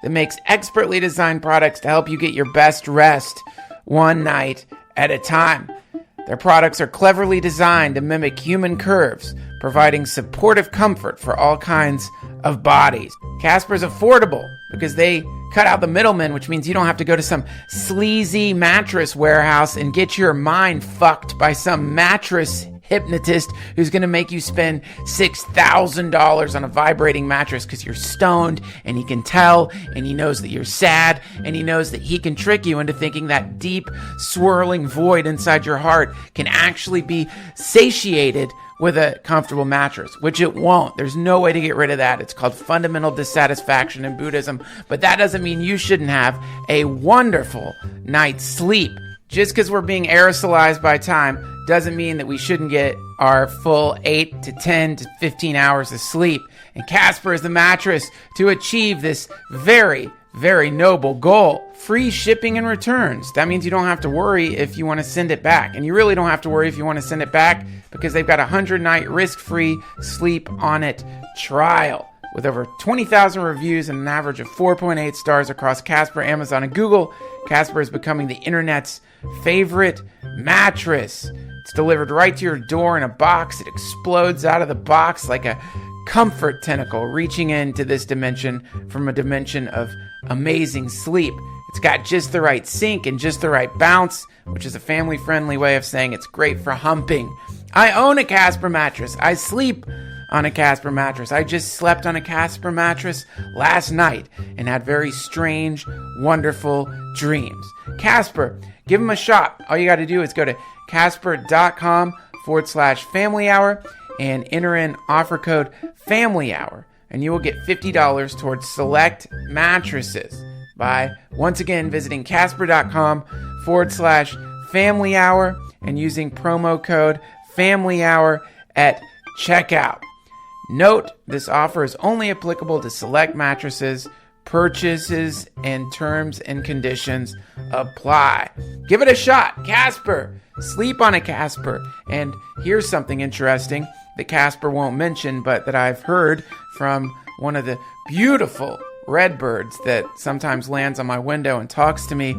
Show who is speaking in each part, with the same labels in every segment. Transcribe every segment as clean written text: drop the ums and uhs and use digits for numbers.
Speaker 1: that makes expertly designed products to help you get your best rest one night at a time. Their products are cleverly designed to mimic human curves, providing supportive comfort for all kinds of bodies. Casper's affordable because they cut out the middleman, which means you don't have to go to some sleazy mattress warehouse and get your mind fucked by some mattress hypnotist who's going to make you spend $6,000 on a vibrating mattress because you're stoned and he can tell and he knows that you're sad and he knows that he can trick you into thinking that deep swirling void inside your heart can actually be satiated with a comfortable mattress, which it won't. There's no way to get rid of that. It's called fundamental dissatisfaction in Buddhism, but that doesn't mean you shouldn't have a wonderful night's sleep. Just because we're being aerosolized by time doesn't mean that we shouldn't get our full 8 to 10 to 15 hours of sleep. And Casper is the mattress to achieve this very, very noble goal. Free shipping and returns. That means you don't have to worry if you want to send it back. And you really don't have to worry if you want to send it back because they've got a 100-night risk-free sleep on it trial. With over 20,000 reviews and an average of 4.8 stars across Casper, Amazon, and Google, Casper is becoming the internet's favorite mattress. It's delivered right to your door in a box. It explodes out of the box like a comfort tentacle reaching into this dimension from a dimension of amazing sleep. It's got just the right sink and just the right bounce, which is a family-friendly way of saying it's great for humping. I own a Casper mattress. I sleep on a Casper mattress. I just slept on a Casper mattress last night and had very strange, wonderful dreams. Casper, give them a shot. All you got to do is go to casper.com/family hour and enter in offer code family hour, and you will get $50 towards select mattresses by once again visiting casper.com/family hour and using promo code family hour at checkout. Note, this offer is only applicable to select mattresses. Purchases and terms and conditions apply. Give it a shot. Casper. Sleep on a Casper. And here's something interesting that Casper won't mention, but that I've heard from one of the beautiful redbirds that sometimes lands on my window and talks to me.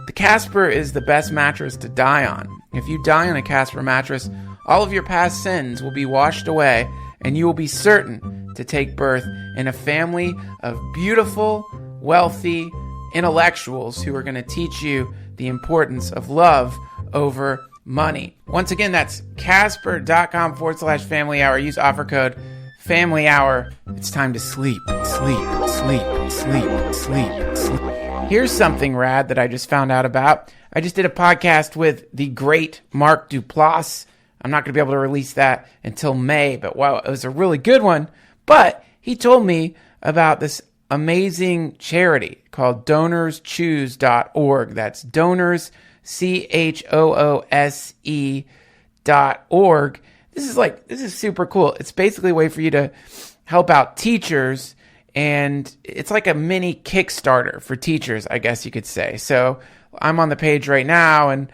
Speaker 1: The Casper is the best mattress to die on. If you die on a Casper mattress, all of your past sins will be washed away, and you will be certain to take birth in a family of beautiful, wealthy intellectuals who are going to teach you the importance of love over money. Once again, that's casper.com/family hour. Use offer code family hour. It's time to sleep, sleep, sleep, sleep, sleep, sleep. Here's something rad that I just found out about. I just did a podcast with the great Mark Duplass. I'm not going to be able to release that until May, but wow, it was a really good one. But he told me about this amazing charity called DonorsChoose.org. That's donors, CHOOSE.org. This is super cool. It's basically a way for you to help out teachers, and it's like a mini Kickstarter for teachers, I guess you could say. So I'm on the page right now, and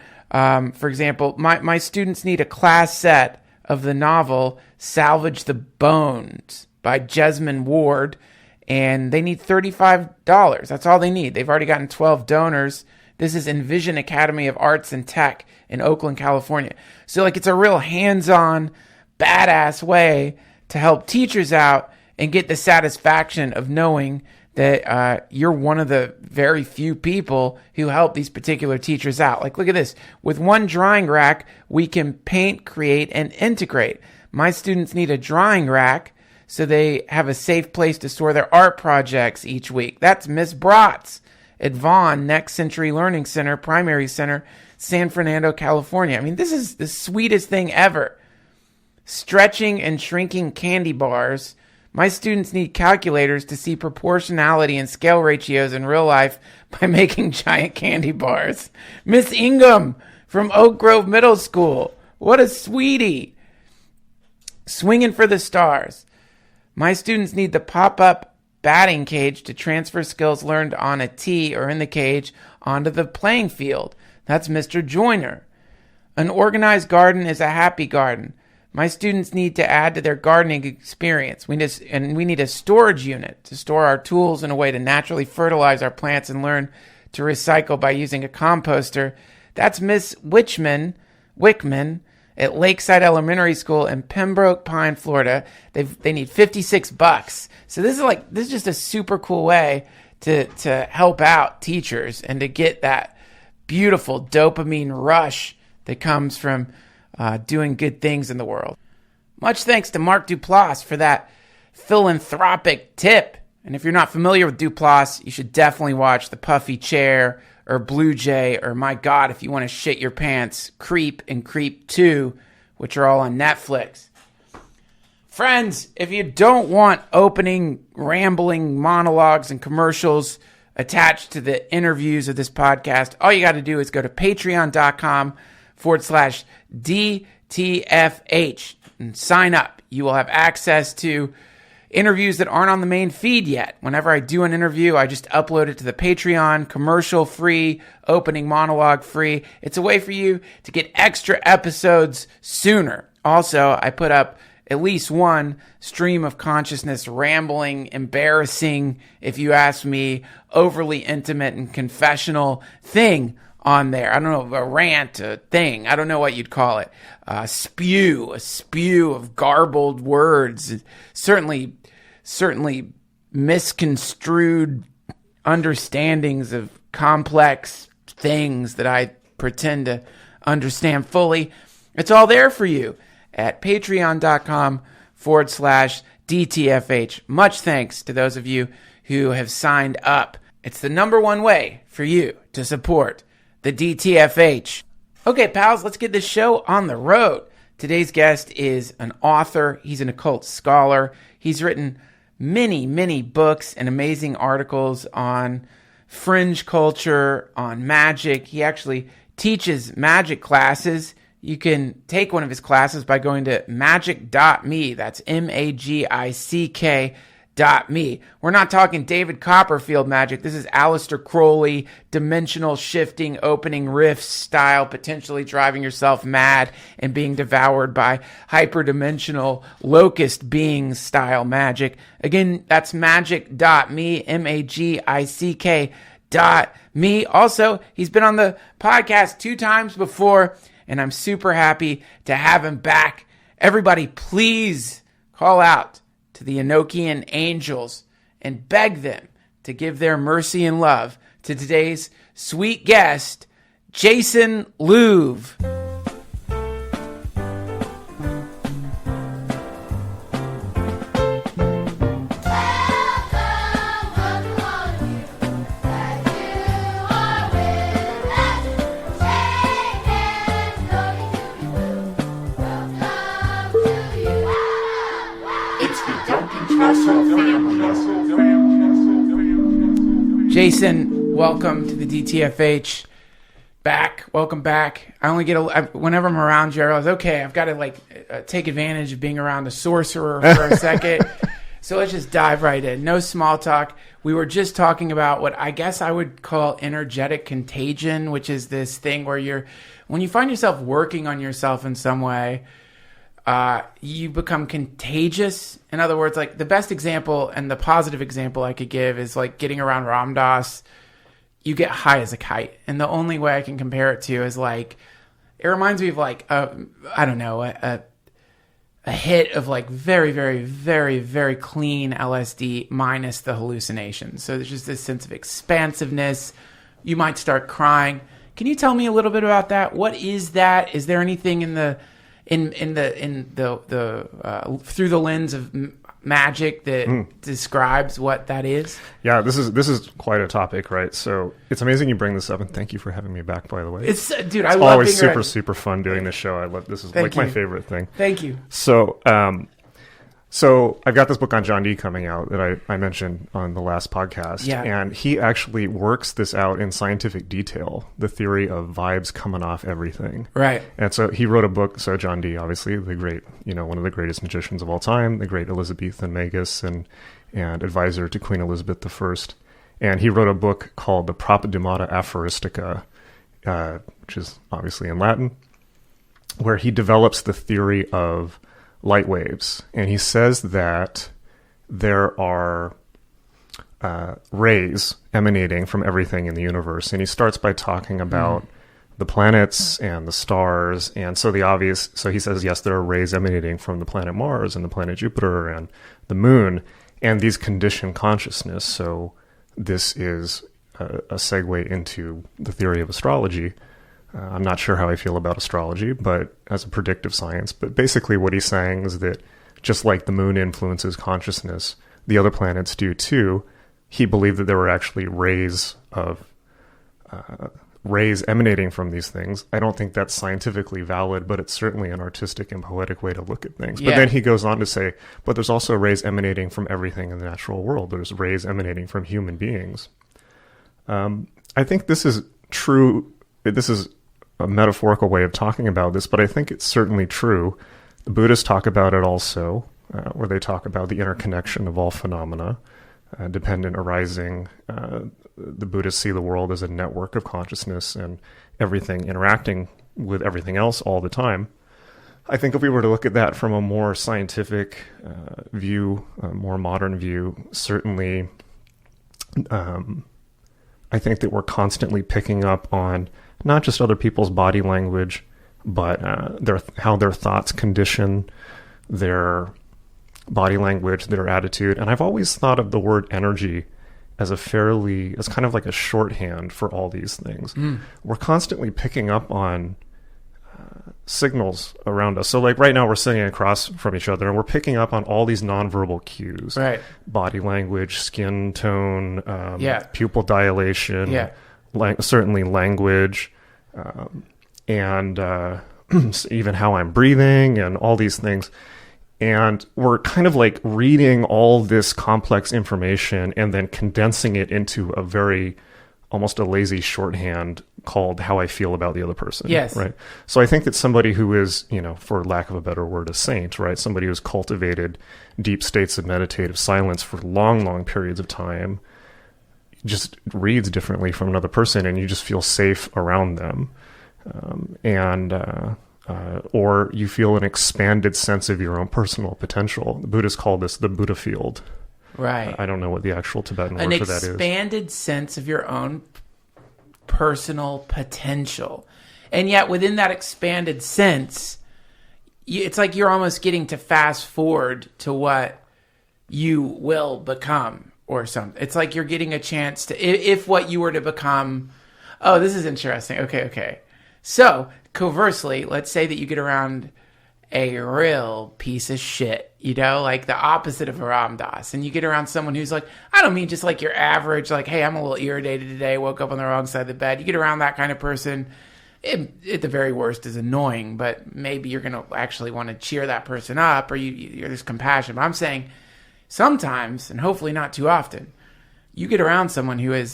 Speaker 1: for example, my students need a class set of the novel Salvage the Bones by Jesmyn Ward, and they need $35. That's all they need. They've already gotten 12 donors. This is Envision Academy of Arts and Tech in Oakland, California. So it's a real hands-on, badass way to help teachers out and get the satisfaction of knowing that you're one of the very few people who help these particular teachers out. Look at this. With one drying rack, we can paint, create, and integrate. My students need a drying rack so they have a safe place to store their art projects each week. That's Miss Bratz at Vaughn Next Century Learning Center, Primary Center, San Fernando, California. I mean, this is the sweetest thing ever. Stretching and shrinking candy bars. My students need calculators to see proportionality and scale ratios in real life by making giant candy bars. Miss Ingham from Oak Grove Middle School. What a sweetie. Swinging for the stars. My students need the pop-up batting cage to transfer skills learned on a tee or in the cage onto the playing field. That's Mr. Joyner. An organized garden is a happy garden. My students need to add to their gardening experience. We need a storage unit to store our tools in a way to naturally fertilize our plants and learn to recycle by using a composter. That's Miss Wickman at Lakeside Elementary School in Pembroke Pine, Florida. They need $56. So this is just a super cool way to help out teachers and to get that beautiful dopamine rush that comes from doing good things in the world. Much thanks to Mark Duplass for that philanthropic tip. And if you're not familiar with Duplass, you should definitely watch The Puffy Chair or Blue Jay, or my God, if you want to shit your pants, Creep and Creep 2, which are all on Netflix. Friends, if you don't want opening, rambling monologues and commercials attached to the interviews of this podcast, all you got to do is go to patreon.com/DTFH and sign up. You will have access to interviews that aren't on the main feed yet. Whenever I do an interview, I just upload it to the Patreon, commercial free, opening monologue free. It's a way for you to get extra episodes sooner. Also, I put up at least one stream of consciousness, rambling, embarrassing, if you ask me, overly intimate and confessional thing on there. I don't know, a rant, a thing. I don't know what you'd call it. A spew of garbled words. Certainly misconstrued understandings of complex things that I pretend to understand fully. It's all there for you at patreon.com/DTFH. Much thanks to those of you who have signed up. It's the number one way for you to support the DTFH. Okay, pals, let's get this show on the road. Today's guest is an author. He's an occult scholar. He's written many books and amazing articles on fringe culture, on magic. He actually teaches magic classes. You can take one of his classes by going to magic.me. That's magick.me. We're not talking David Copperfield magic. This is Aleister Crowley, dimensional shifting, opening rifts style, potentially driving yourself mad and being devoured by hyperdimensional locust beings style magic. Again, that's magic.me, magick.me. Also, he's been on the podcast 2 times before, and I'm super happy to have him back. Everybody, please call out to the Enochian angels and beg them to give their mercy and love to today's sweet guest, Jason Louv. Jason, welcome to the DTFH. Welcome back. I only get whenever I'm around you, I realize, okay, I've got to take advantage of being around a sorcerer for a second. So let's just dive right in. No small talk. We were just talking about what I guess I would call energetic contagion, which is this thing where when you find yourself working on yourself in some way, you become contagious. In other words, the best example and the positive example I could give is getting around Ram Dass. You get high as a kite. And the only way I can compare it to is it reminds me of a hit of very, very, very, very clean LSD minus the hallucinations. So there's just this sense of expansiveness. You might start crying. Can you tell me a little bit about that? What is that? Is there anything in the through the lens of magic that describes what that is?
Speaker 2: Yeah, this is quite a topic, right? So it's amazing you bring this up, and thank you for having me back, by the way.
Speaker 1: It's
Speaker 2: I love always super fun doing this show. I love this is my favorite thing.
Speaker 1: Thank you.
Speaker 2: So I've got this book on John Dee coming out that I mentioned on the last podcast.
Speaker 1: Yeah.
Speaker 2: And he actually works this out in scientific detail, the theory of vibes coming off everything.
Speaker 1: Right.
Speaker 2: And so he wrote a book. So John Dee, obviously the great, one of the greatest magicians of all time, the great Elizabethan magus and advisor to Queen Elizabeth I. And he wrote a book called the Propedumata Aphoristica, which is obviously in Latin, where he develops the theory of light waves. And he says that there are rays emanating from everything in the universe. And he starts by talking about the planets and the stars. And so he says, yes, there are rays emanating from the planet Mars and the planet Jupiter and the moon, and these condition consciousness. So this is a segue into the theory of astrology. I'm not sure how I feel about astrology, but as a predictive science. But basically what he's saying is that just like the moon influences consciousness, the other planets do too. He believed that there were actually rays emanating from these things. I don't think that's scientifically valid, but it's certainly an artistic and poetic way to look at things.
Speaker 1: Yeah.
Speaker 2: But then he goes on to say, but there's also rays emanating from everything in the natural world. There's rays emanating from human beings. I think this is true. This is a metaphorical way of talking about this, but I think it's certainly true. The Buddhists talk about it also, where they talk about the interconnection of all phenomena, dependent arising. The Buddhists see the world as a network of consciousness and everything interacting with everything else all the time. I think if we were to look at that from a more scientific view, a more modern view, certainly I think that we're constantly picking up on not just other people's body language, but how their thoughts condition their body language, their attitude. And I've always thought of the word energy as kind of like a shorthand for all these things. We're constantly picking up on signals around us. So like right now we're sitting across from each other and we're picking up on all these nonverbal cues,
Speaker 1: right? Body
Speaker 2: language, skin tone, pupil dilation, certainly language, and even how I'm breathing and all these things. And we're kind of like reading all this complex information and then condensing it into a very, almost a lazy shorthand called how I feel about the other person.
Speaker 1: Yes.
Speaker 2: Right. So I think that somebody who is, for lack of a better word, a saint, right? Somebody who's cultivated deep states of meditative silence for long, long periods of time just reads differently from another person, and you just feel safe around them. Or you feel an expanded sense of your own personal potential. The Buddhists call this the Buddha field.
Speaker 1: Right.
Speaker 2: I don't know what the actual Tibetan word for that is.
Speaker 1: An expanded sense of your own personal potential. And yet within that expanded sense, it's like you're almost getting to fast forward to what you will become or something. It's like you're getting a chance to, if what you were to become, oh, this is interesting. Okay. So, conversely, let's say that you get around a real piece of shit, like the opposite of a Ram Dass, and you get around someone who's like, I don't mean just like your average, like, hey, I'm a little irritated today, woke up on the wrong side of the bed. You get around that kind of person, it at the very worst is annoying, but maybe you're going to actually want to cheer that person up, or there's compassion. But I'm saying sometimes, and hopefully not too often, you get around someone who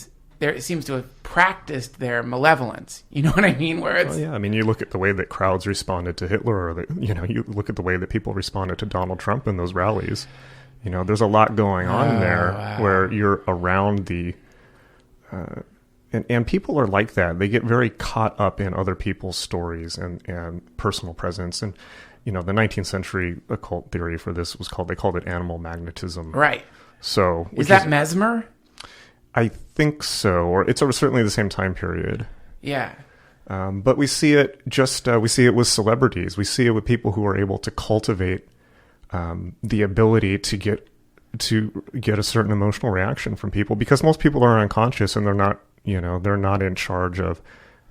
Speaker 1: seems to have practiced their malevolence. You know what I mean? Where it's
Speaker 2: you look at the way that crowds responded to Hitler, or you look at the way that people responded to Donald Trump in those rallies. There's a lot going on there where you're around the and people are like that. They get very caught up in other people's stories and personal presence. And the 19th century occult theory for this they called it animal magnetism.
Speaker 1: Right.
Speaker 2: So
Speaker 1: is that Mesmer?
Speaker 2: I think so, or it's certainly the same time period.
Speaker 1: Yeah.
Speaker 2: But we see it we see it with celebrities. We see it with people who are able to cultivate the ability to get a certain emotional reaction from people, because most people are unconscious and they're not in charge of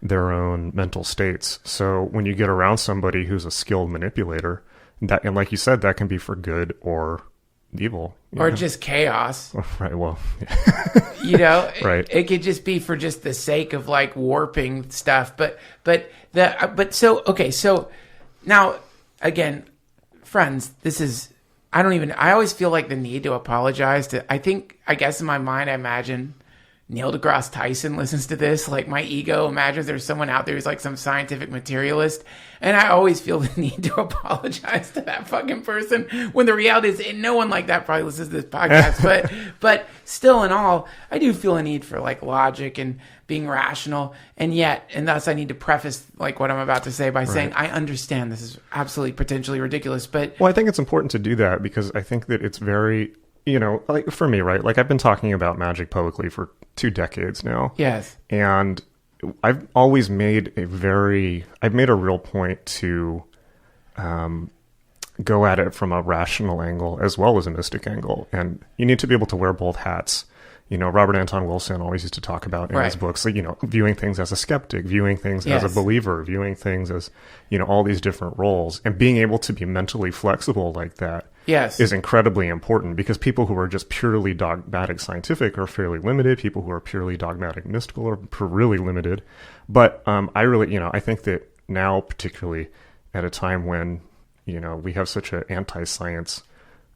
Speaker 2: their own mental states. So when you get around somebody who's a skilled manipulator, and like you said, that can be for good or evil,
Speaker 1: or just chaos.
Speaker 2: Right. Well,
Speaker 1: right. It could just be for just the sake of like warping stuff. So now again, friends, I always feel like the need to apologize I guess in my mind, I imagine Neil deGrasse Tyson listens to this. Like, my ego imagines there's someone out there who's like some scientific materialist. And I always feel the need to apologize to that fucking person when the reality is no one like that probably listens to this podcast. but still in all, I do feel a need for like logic and being rational. And thus I need to preface like what I'm about to say by saying, I understand this is absolutely potentially ridiculous. But
Speaker 2: well, I think it's important to do that because I think that it's very, like for me, right? Like I've been talking about magic publicly for 2 decades now.
Speaker 1: Yes.
Speaker 2: And I've always made a real point to go at it from a rational angle as well as a mystic angle. And you need to be able to wear both hats. Robert Anton Wilson always used to talk about in his books, like, viewing things as a skeptic, viewing things as a believer, viewing things as, all these different roles, and being able to be mentally flexible like that is incredibly important, because people who are just purely dogmatic scientific are fairly limited. People who are purely dogmatic mystical are really limited. But I really, I think that now, particularly at a time when, we have such an anti-science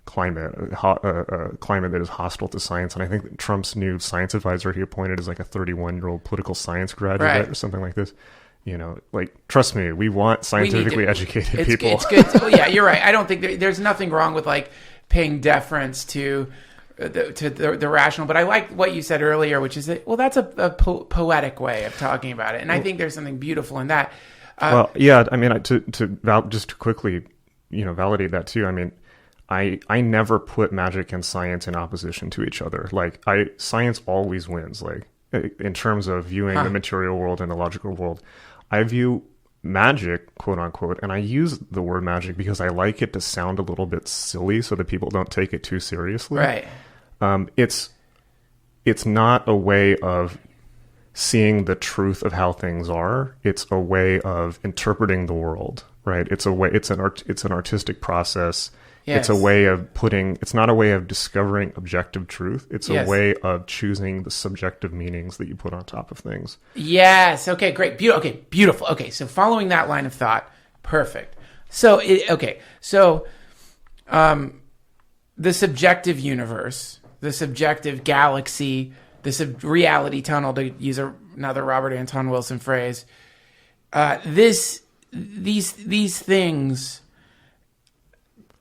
Speaker 2: climate, a climate that is hostile to science. And I think that Trump's new science advisor he appointed is like a 31-year-old political science graduate or something like this. Like, trust me, we want scientifically educated people.
Speaker 1: It's good. Oh, yeah, you're right. I don't think there's nothing wrong with like paying deference to the rational. But I like what you said earlier, which is that, well, that's a poetic way of talking about it. And I think there's something beautiful in that.
Speaker 2: Well, yeah, I mean, just to quickly, validate that too. I mean, I never put magic and science in opposition to each other. Like, science always wins. Like, in terms of viewing the material world and the logical world, I view magic, quote unquote, and I use the word magic because I like it to sound a little bit silly so that people don't take it too seriously.
Speaker 1: Right.
Speaker 2: It's not a way of seeing the truth of how things are. It's a way of interpreting the world, right? It's an artistic process. Yes. It's a way of it's not a way of discovering objective truth. It's a way of choosing the subjective meanings that you put on top of things.
Speaker 1: Yes. Okay, great. Beautiful. Okay, so following that line of thought, perfect. So, the subjective universe, the subjective galaxy, the reality tunnel, to use another Robert Anton Wilson phrase, these things,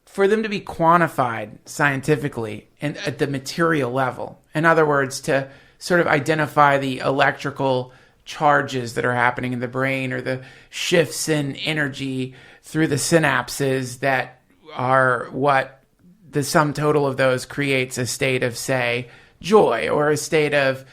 Speaker 1: for them to be quantified scientifically and at the material level, in other words, to sort of identify the electrical charges that are happening in the brain or the shifts in energy through the synapses that are what the sum total of those creates a state of, say, joy or a state of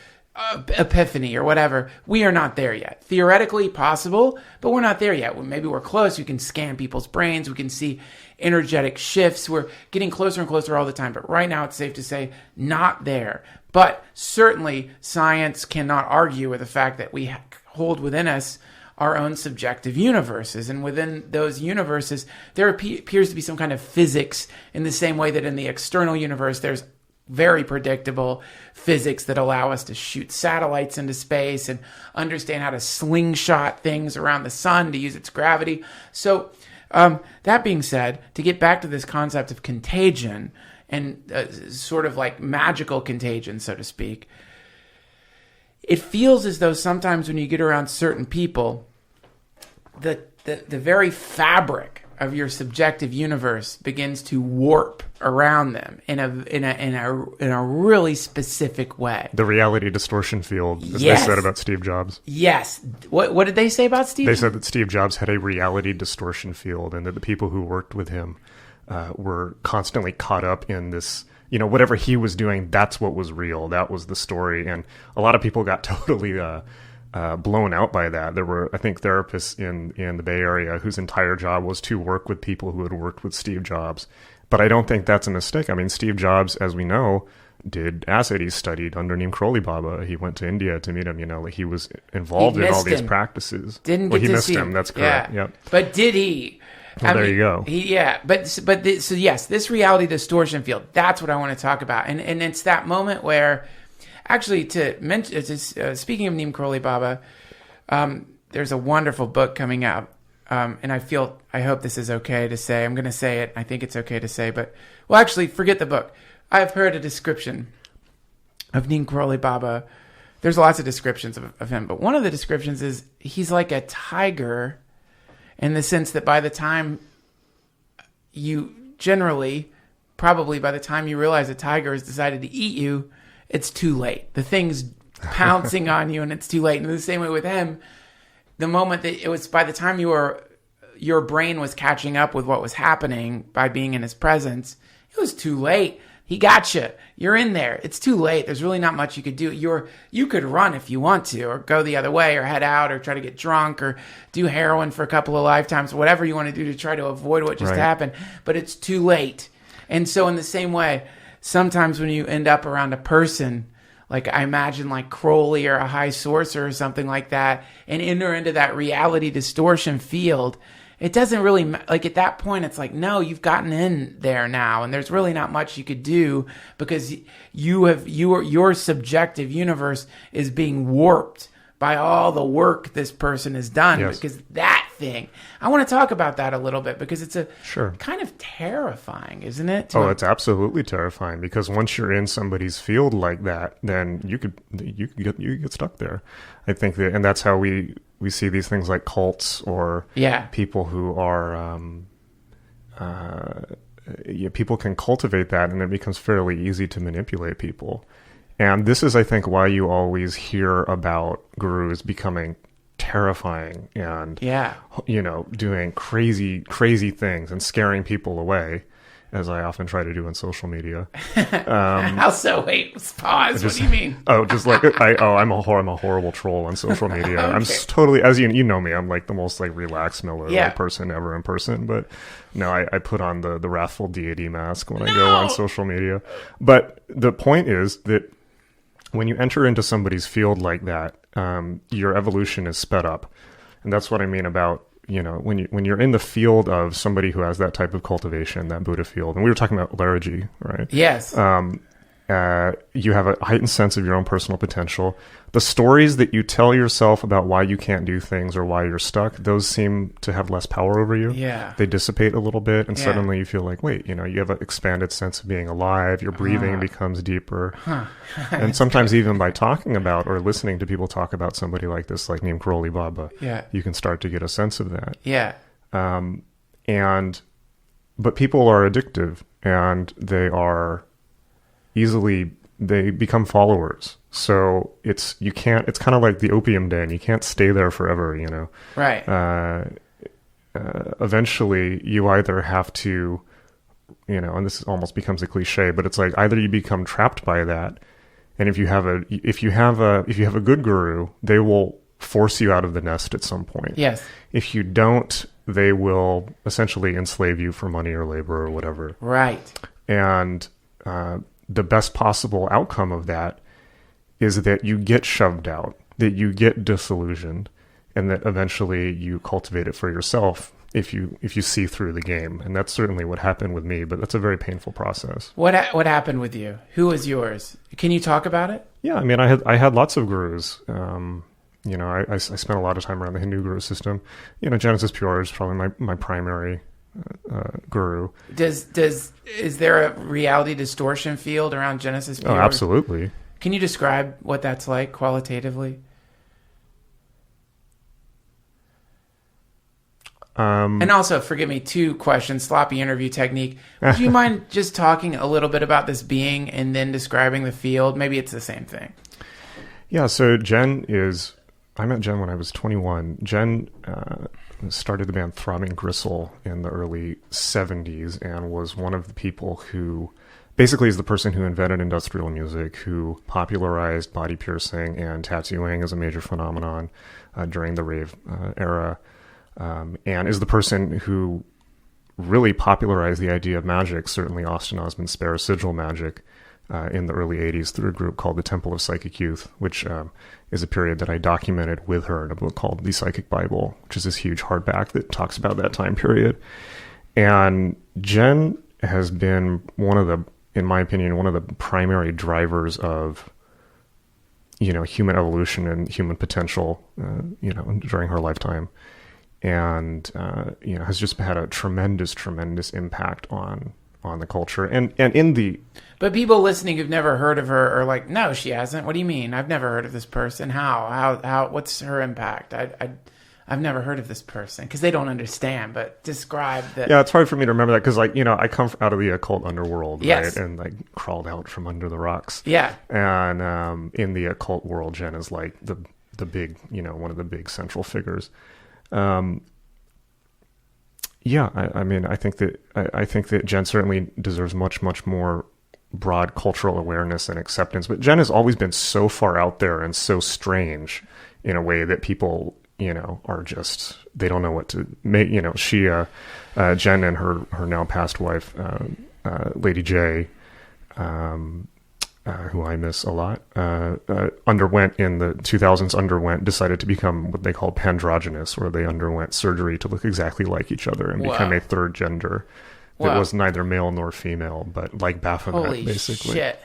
Speaker 1: epiphany or whatever. We are not there yet. Theoretically possible, but we're not there yet. Maybe we're close. We can scan people's brains. We can see energetic shifts. We're getting closer and closer all the time. But right now it's safe to say not there. But certainly science cannot argue with the fact that we hold within us our own subjective universes. And within those universes, there appears to be some kind of physics in the same way that in the external universe, there's very predictable physics that allow us to shoot satellites into space and understand how to slingshot things around the sun to use its gravity. So that being said, to get back to this concept of contagion and sort of like magical contagion, so to speak, it feels as though sometimes when you get around certain people, the very fabric of your subjective universe begins to warp around them in a really specific way.
Speaker 2: The reality distortion field, as they said about Steve Jobs.
Speaker 1: Yes. What did they say about Steve?
Speaker 2: They said that Steve Jobs had a reality distortion field, and that the people who worked with him were constantly caught up in this. Whatever he was doing, that's what was real. That was the story, and a lot of people got totally blown out by that. There were, I think, therapists in the Bay Area whose entire job was to work with people who had worked with Steve Jobs. But I don't think that's a mistake. I mean, Steve Jobs, as we know, did acid. He studied under Neem Crowley Baba. He went to India to meet him. Like he was involved in all these practices.
Speaker 1: Didn't get
Speaker 2: he
Speaker 1: to
Speaker 2: missed
Speaker 1: see
Speaker 2: him. That's correct.
Speaker 1: Yeah.
Speaker 2: Yep.
Speaker 1: But did he?
Speaker 2: Well, there you go.
Speaker 1: So yes, this reality distortion field. That's what I want to talk about, and it's that moment where, actually, speaking of Neem Crowley Baba, there's a wonderful book coming out. And I hope this is okay to say. I'm going to say it. I think it's okay to say, but, well, actually, forget the book. I've heard a description of Neem Crowley Baba there's lots of descriptions of him, but one of the descriptions is he's like a tiger in the sense that by the time probably by the time you realize a tiger has decided to eat you, it's too late. The thing's pouncing on you and it's too late. And in the same way with him, the moment that it was, by the time your brain was catching up with what was happening by being in his presence, it was too late. He got you. You're in there. It's too late. There's really not much you could do. You could run if you want to, or go the other way, or head out, or try to get drunk, or do heroin for a couple of lifetimes, whatever you want to do to try to avoid what just happened. But it's too late. And so in the same way, sometimes when you end up around a person, like I imagine like Crowley or a high sorcerer or something like that, and enter into that reality distortion field, it doesn't really, like at that point, it's like, no, you've gotten in there now, and there's really not much you could do because your subjective universe is being warped by all the work this person has done.
Speaker 2: Yes.
Speaker 1: Because that thing, I want to talk about that a little bit because it's
Speaker 2: Sure.
Speaker 1: kind of terrifying, isn't it?
Speaker 2: It's absolutely terrifying because once you're in somebody's field like that, then you could get stuck there. I think that, and that's how we see these things like cults or people who are, people can cultivate that, and it becomes fairly easy to manipulate people. And this is, I think, why you always hear about gurus becoming terrifying and, doing crazy things and scaring people away, as I often try to do on social media.
Speaker 1: Also, wait, pause. What do you mean?
Speaker 2: Just like I'm a horrible troll on social media. Okay. I'm totally, as you know me, I'm like the most like relaxed, mellow person ever in person. But no, I put on the wrathful deity mask when I go on social media. But the point is that when you enter into somebody's field like that, your evolution is sped up, and that's what I mean about. When you're in the field of somebody who has that type of cultivation, that Buddha field, and we were talking about liturgy, right?
Speaker 1: Yes.
Speaker 2: You have a heightened sense of your own personal potential. The stories that you tell yourself about why you can't do things or why you're stuck, those seem to have less power over you.
Speaker 1: Yeah.
Speaker 2: They dissipate a little bit, and suddenly you feel like, wait, you have an expanded sense of being alive. Your breathing becomes deeper. And sometimes even by talking about or listening to people talk about somebody like this, like Neem Karoli Baba, you can start to get a sense of that.
Speaker 1: Yeah.
Speaker 2: But people are addictive, and they become followers. So it's kind of like the opium den. You can't stay there forever,
Speaker 1: Right.
Speaker 2: Eventually you either have to, and this almost becomes a cliche, but it's like either you become trapped by that, and if you have a good guru, they will force you out of the nest at some point.
Speaker 1: Yes.
Speaker 2: If you don't, they will essentially enslave you for money or labor or whatever.
Speaker 1: Right.
Speaker 2: And the best possible outcome of that is that you get shoved out, that you get disillusioned, and that eventually you cultivate it for yourself if you see through the game. And that's certainly what happened with me, but that's a very painful process.
Speaker 1: What happened with you? Who was yours? Can you talk about it?
Speaker 2: Yeah, I mean, I had lots of gurus. I spent a lot of time around the Hindu guru system. Genesis P-Orridge is probably my primary guru.
Speaker 1: Is there a reality distortion field around Genesis P-Orridge?
Speaker 2: Oh, absolutely.
Speaker 1: Can you describe what that's like qualitatively? And also, forgive me, 2 questions, sloppy interview technique. Would you mind just talking a little bit about this being and then describing the field? Maybe it's the same thing.
Speaker 2: Yeah, so I met Jen when I was 21. Jen started the band Throbbing Gristle in the early 70s and was one of the people who basically is the person who invented industrial music, who popularized body piercing and tattooing as a major phenomenon during the rave era, and is the person who really popularized the idea of magic, certainly Austin Osman Spare sigil magic, in the early 80s through a group called the Temple of Psychic Youth, which is a period that I documented with her in a book called The Psychic Bible, which is this huge hardback that talks about that time period. And Jen has been in my opinion, one of the primary drivers of, human evolution and human potential, during her lifetime. And, has just had a tremendous, tremendous impact on on the culture. And in the...
Speaker 1: But people listening who've never heard of her are like, no, she hasn't. What do you mean? I've never heard of this person. How, what's her impact? I've never heard of this person, because they don't understand, but describe that.
Speaker 2: Yeah, it's hard for me to remember that because, like, I come out of the occult underworld,
Speaker 1: yes.
Speaker 2: right? And, like, crawled out from under the rocks.
Speaker 1: Yeah.
Speaker 2: And in the occult world, Jen is, like, the big, one of the big central figures. Yeah, I mean, I think that Jen certainly deserves much, much more broad cultural awareness and acceptance. But Jen has always been so far out there and so strange in a way that people, are just, they don't know what to make. She, Jen and her now past wife, Lady J, who I miss a lot, underwent in the 2000s, decided to become what they call pandrogynous, where they underwent surgery to look exactly like each other and become a third gender that was neither male nor female, but like Baphomet,
Speaker 1: Holy
Speaker 2: basically.
Speaker 1: Shit.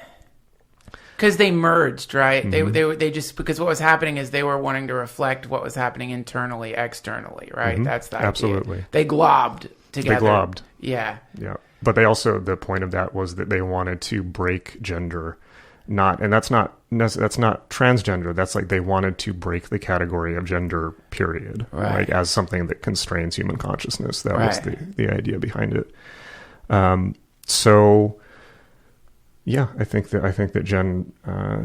Speaker 1: Because they merged, right?
Speaker 2: Mm-hmm.
Speaker 1: They just, because what was happening is they were wanting to reflect what was happening internally, externally, right?
Speaker 2: Mm-hmm.
Speaker 1: That's the idea.
Speaker 2: Absolutely.
Speaker 1: They globbed together.
Speaker 2: They globbed.
Speaker 1: Yeah.
Speaker 2: Yeah. But they also, the point of that was that they wanted to break gender, and that's not transgender. That's like they wanted to break the category of gender, period.
Speaker 1: Right.
Speaker 2: Like as something that constrains human consciousness. That was the idea behind it. So yeah, I think that Jen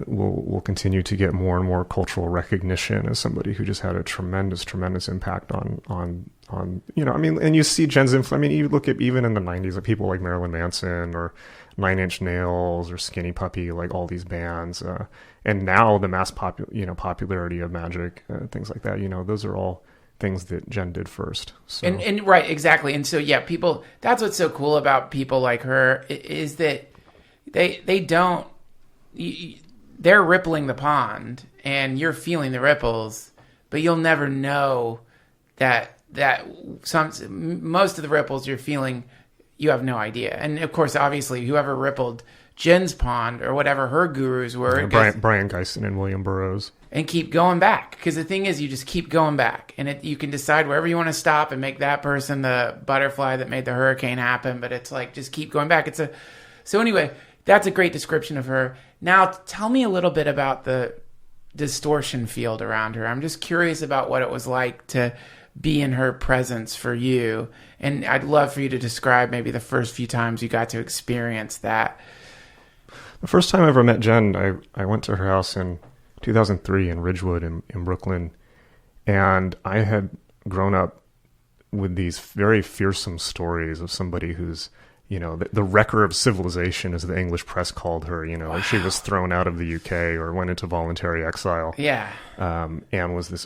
Speaker 2: will continue to get more and more cultural recognition as somebody who just had a tremendous impact on I mean, and you see Jen's influence. I mean, you look at even in the 90s at people like Marilyn Manson or 9 Inch Nails or Skinny Puppy, like all these bands, and now the mass popularity of magic, things like that. Those are all things that Jen did first. So.
Speaker 1: And right, exactly. And so yeah, people. That's what's so cool about people like her is that they don't. They're rippling the pond, and you're feeling the ripples, but you'll never know that most of the ripples you're feeling, you have no idea. And of course, obviously, whoever rippled Jen's pond or whatever her gurus were,
Speaker 2: Brian Geisen and William Burroughs,
Speaker 1: and keep going back, because the thing is, you just keep going back, and you can decide wherever you want to stop and make that person the butterfly that made the hurricane happen. But it's like, just keep going back. So anyway, that's a great description of her. Now, tell me a little bit about the distortion field around her. I'm just curious about what it was like to be in her presence for you. And I'd love for you to describe maybe the first few times you got to experience that.
Speaker 2: The first time I ever met Jen, I went to her house in 2003 in Ridgewood in Brooklyn. And I had grown up with these very fearsome stories of somebody who's, the wrecker of civilization, as the English press called her. Wow. She was thrown out of the UK or went into voluntary exile.
Speaker 1: Yeah.
Speaker 2: And was this,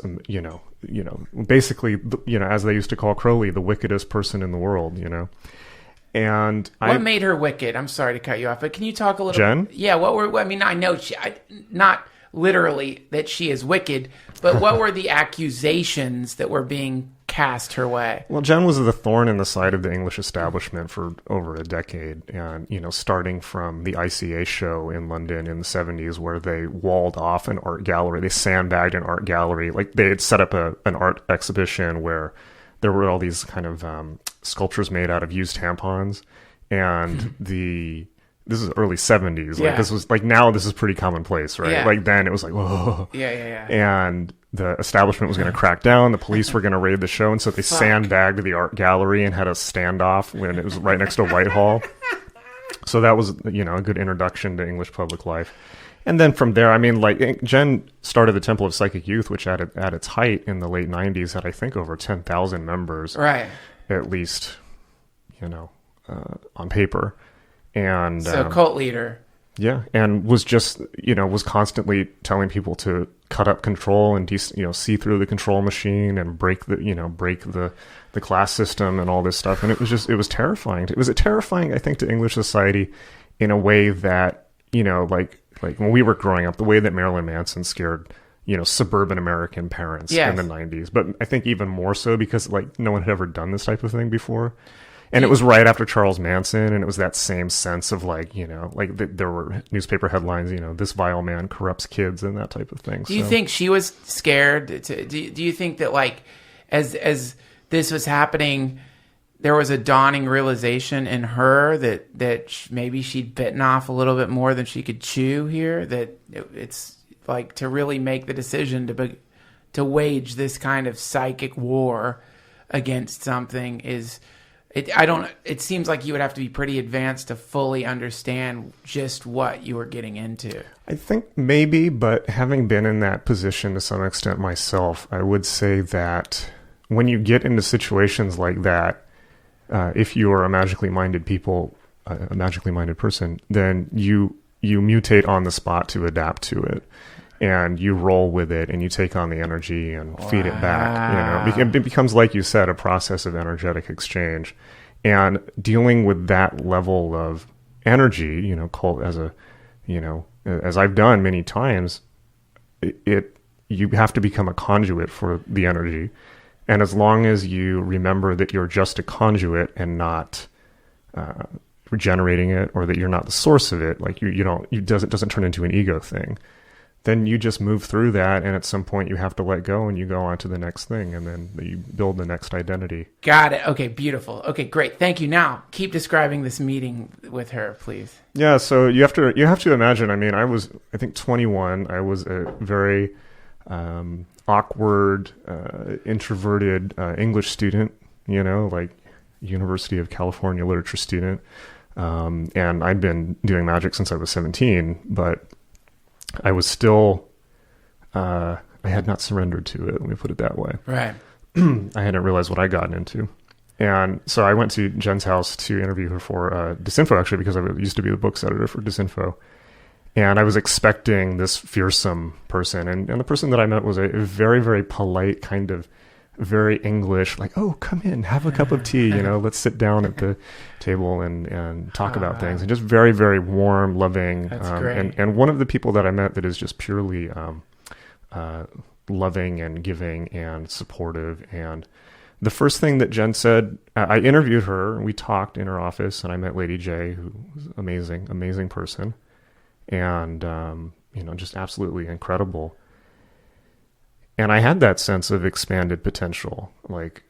Speaker 2: basically, as they used to call Crowley, the wickedest person in the world, And
Speaker 1: what made her wicked? I'm sorry to cut you off, but can you talk a little?
Speaker 2: Jen?
Speaker 1: Yeah. I mean, I know not literally that she is wicked, but what were the accusations that were being cast her way?
Speaker 2: Well, Jen was the thorn in the side of the English establishment for over a decade. And, starting from the ICA show in London in the 70s, where they walled off an art gallery, they sandbagged an art gallery. Like, they had set up an art exhibition where there were all these kind of sculptures made out of used tampons. And this is early 70s. Like, this was like, now this is pretty commonplace, right?
Speaker 1: Yeah.
Speaker 2: Like, then it was like, whoa.
Speaker 1: Yeah.
Speaker 2: And the establishment was going to crack down. The police were going to raid the show. And so they sandbagged the art gallery and had a standoff when it was right next to Whitehall. So that was, a good introduction to English public life. And then from there, I mean, like, Jen started the Temple of Psychic Youth, which at its height in the late 90s had, I think, over 10,000 members.
Speaker 1: Right.
Speaker 2: At least, on paper. And
Speaker 1: so cult leader.
Speaker 2: Yeah, and was just, was constantly telling people to cut up control and, see through the control machine and break the class system and all this stuff. And it was terrifying. It was terrifying, I think, to English society in a way that, like when we were growing up, the way that Marilyn Manson scared, suburban American parents in the 90s. But I think even more so because, like, no one had ever done this type of thing before. And it was right after Charles Manson, and it was that same sense of, like, there were newspaper headlines, this vile man corrupts kids and that type of thing.
Speaker 1: Do you think she was scared? Do you think that, like, as this was happening, there was a dawning realization in her that maybe she'd bitten off a little bit more than she could chew here, that it's like to really make the decision to wage this kind of psychic war against something it seems like you would have to be pretty advanced to fully understand just what you were getting into.
Speaker 2: I think maybe, but having been in that position to some extent myself, I would say that when you get into situations like that, if you are a magically minded person, then you mutate on the spot to adapt to it. And you roll with it, and you take on the energy and feed it back. It becomes, like you said, a process of energetic exchange. And dealing with that level of energy, as I've done many times, you have to become a conduit for the energy. And as long as you remember that you're just a conduit and not regenerating it, or that you're not the source of it, like it doesn't turn into an ego thing, then you just move through that, and at some point you have to let go and you go on to the next thing, and then you build the next identity.
Speaker 1: Got it. Okay, beautiful. Okay, great. Thank you. Now, keep describing this meeting with her, please.
Speaker 2: Yeah, so you have to imagine, I was 21. I was a very awkward, introverted English student, like University of California literature student. And I'd been doing magic since I was 17, but I was still, I had not surrendered to it. Let me put it that way.
Speaker 1: Right.
Speaker 2: I hadn't realized what I'd gotten into. And so I went to Jen's house to interview her for Disinfo, actually, because I used to be the books editor for Disinfo. And I was expecting this fearsome person. And the person that I met was a very, very polite, kind of very English, like, oh, come in, have a cup of tea, let's sit down at the table and talk about things. And just very, very warm, loving.
Speaker 1: That's great.
Speaker 2: And one of the people that I met that is just purely loving and giving and supportive. And the first thing that Jen said, I interviewed her, and we talked in her office, and I met Lady J, who was amazing, amazing person. And, just absolutely incredible. And I had that sense of expanded potential. Like,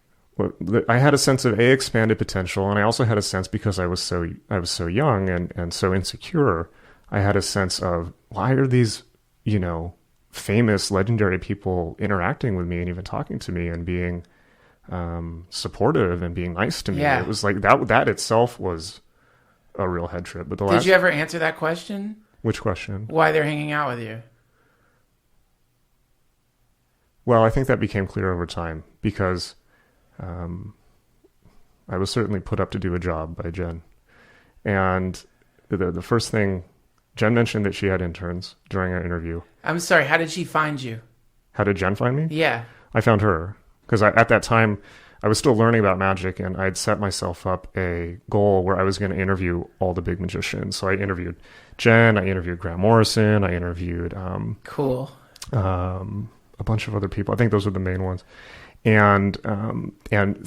Speaker 2: I had a sense of expanded potential, and I also had a sense, because I was so young and so insecure, I had a sense of, why are these, famous, legendary people interacting with me and even talking to me and being supportive and being nice to me?
Speaker 1: Yeah.
Speaker 2: It was like that itself was a real head trip. But
Speaker 1: Did you ever answer that question?
Speaker 2: Which question?
Speaker 1: Why they're hanging out with you?
Speaker 2: Well, I think that became clear over time, because I was certainly put up to do a job by Jen. And the first thing, Jen mentioned that she had interns during our interview.
Speaker 1: I'm sorry, how did she find you?
Speaker 2: How did Jen find me?
Speaker 1: Yeah.
Speaker 2: I found her, because at that time, I was still learning about magic, and I'd set myself up a goal where I was going to interview all the big magicians. So I interviewed Jen, I interviewed Grant Morrison, I interviewed...
Speaker 1: Cool.
Speaker 2: A bunch of other people. I think those were the main ones. And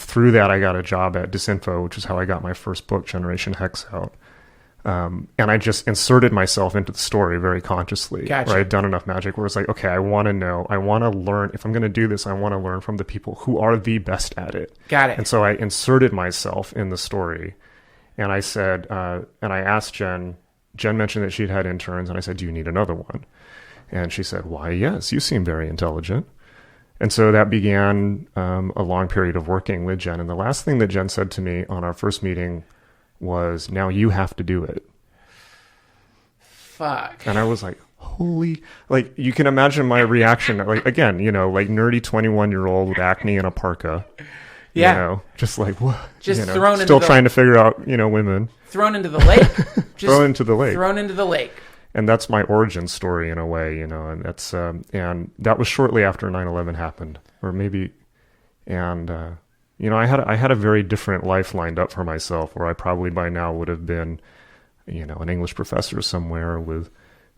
Speaker 2: through that, I got a job at Disinfo, which is how I got my first book, Generation Hex, out. And I just inserted myself into the story very consciously.
Speaker 1: Gotcha.
Speaker 2: Where I'd done enough magic where it's like, okay, I want to know, I want to learn. If I'm going to do this, I want to learn from the people who are the best at it.
Speaker 1: Got it.
Speaker 2: And so I inserted myself in the story. And I said, and I asked Jen mentioned that she'd had interns, and I said, do you need another one? And she said, why, yes, you seem very intelligent. And so that began a long period of working with Jen. And the last thing that Jen said to me on our first meeting was, now you have to do it.
Speaker 1: Fuck.
Speaker 2: And I was like, holy, like, you can imagine my reaction. Like, again, like nerdy 21-year-old with acne and a parka.
Speaker 1: Yeah.
Speaker 2: Just like, what?
Speaker 1: Just thrown into
Speaker 2: still trying to figure out, women.
Speaker 1: Thrown into the lake.
Speaker 2: Thrown into the lake.
Speaker 1: Thrown into the lake.
Speaker 2: And that's my origin story in a way, and that's, and that was shortly after 9/11 happened, or maybe, and, I had a very different life lined up for myself, where I probably by now would have been, an English professor somewhere with,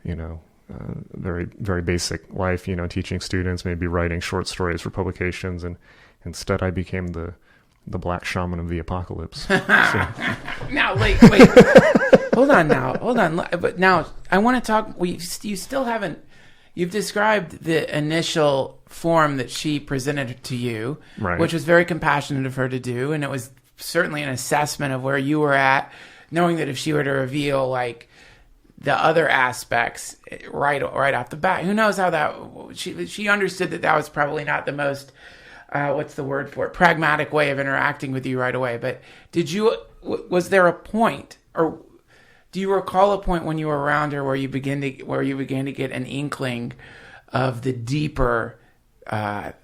Speaker 2: very, very basic life, teaching students, maybe writing short stories for publications. And instead I became the black shaman of the apocalypse.
Speaker 1: Now, wait. Hold on. But now I want to talk. You still haven't. You've described the initial form that she presented to you,
Speaker 2: right,
Speaker 1: which was very compassionate of her to do, and it was certainly an assessment of where you were at, knowing that if she were to reveal like the other aspects right off the bat, who knows how that she understood that was probably not the most what's the word for it, pragmatic way of interacting with you right away. But was there a point, or do you recall a point when you were around her where you began to get an inkling of the deeper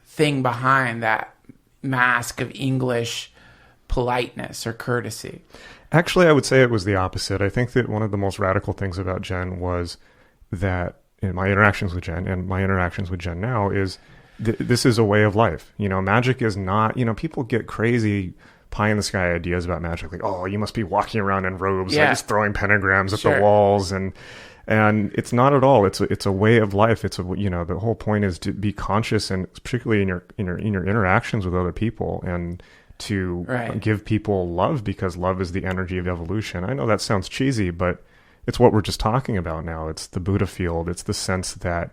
Speaker 1: thing behind that mask of English politeness or courtesy?
Speaker 2: Actually, I would say it was the opposite. I think that one of the most radical things about Jen was that in my interactions with Jen and my interactions with Jen now is this is a way of life. Magic is not, people get crazy pie in the sky ideas about magic. Like, oh, you must be walking around in robes, like just throwing pentagrams at the walls. And it's not at all. It's a way of life. It's the whole point is to be conscious, and particularly in your interactions with other people, and to give people love, because love is the energy of evolution. I know that sounds cheesy, but it's what we're just talking about now. It's the Buddha field. It's the sense that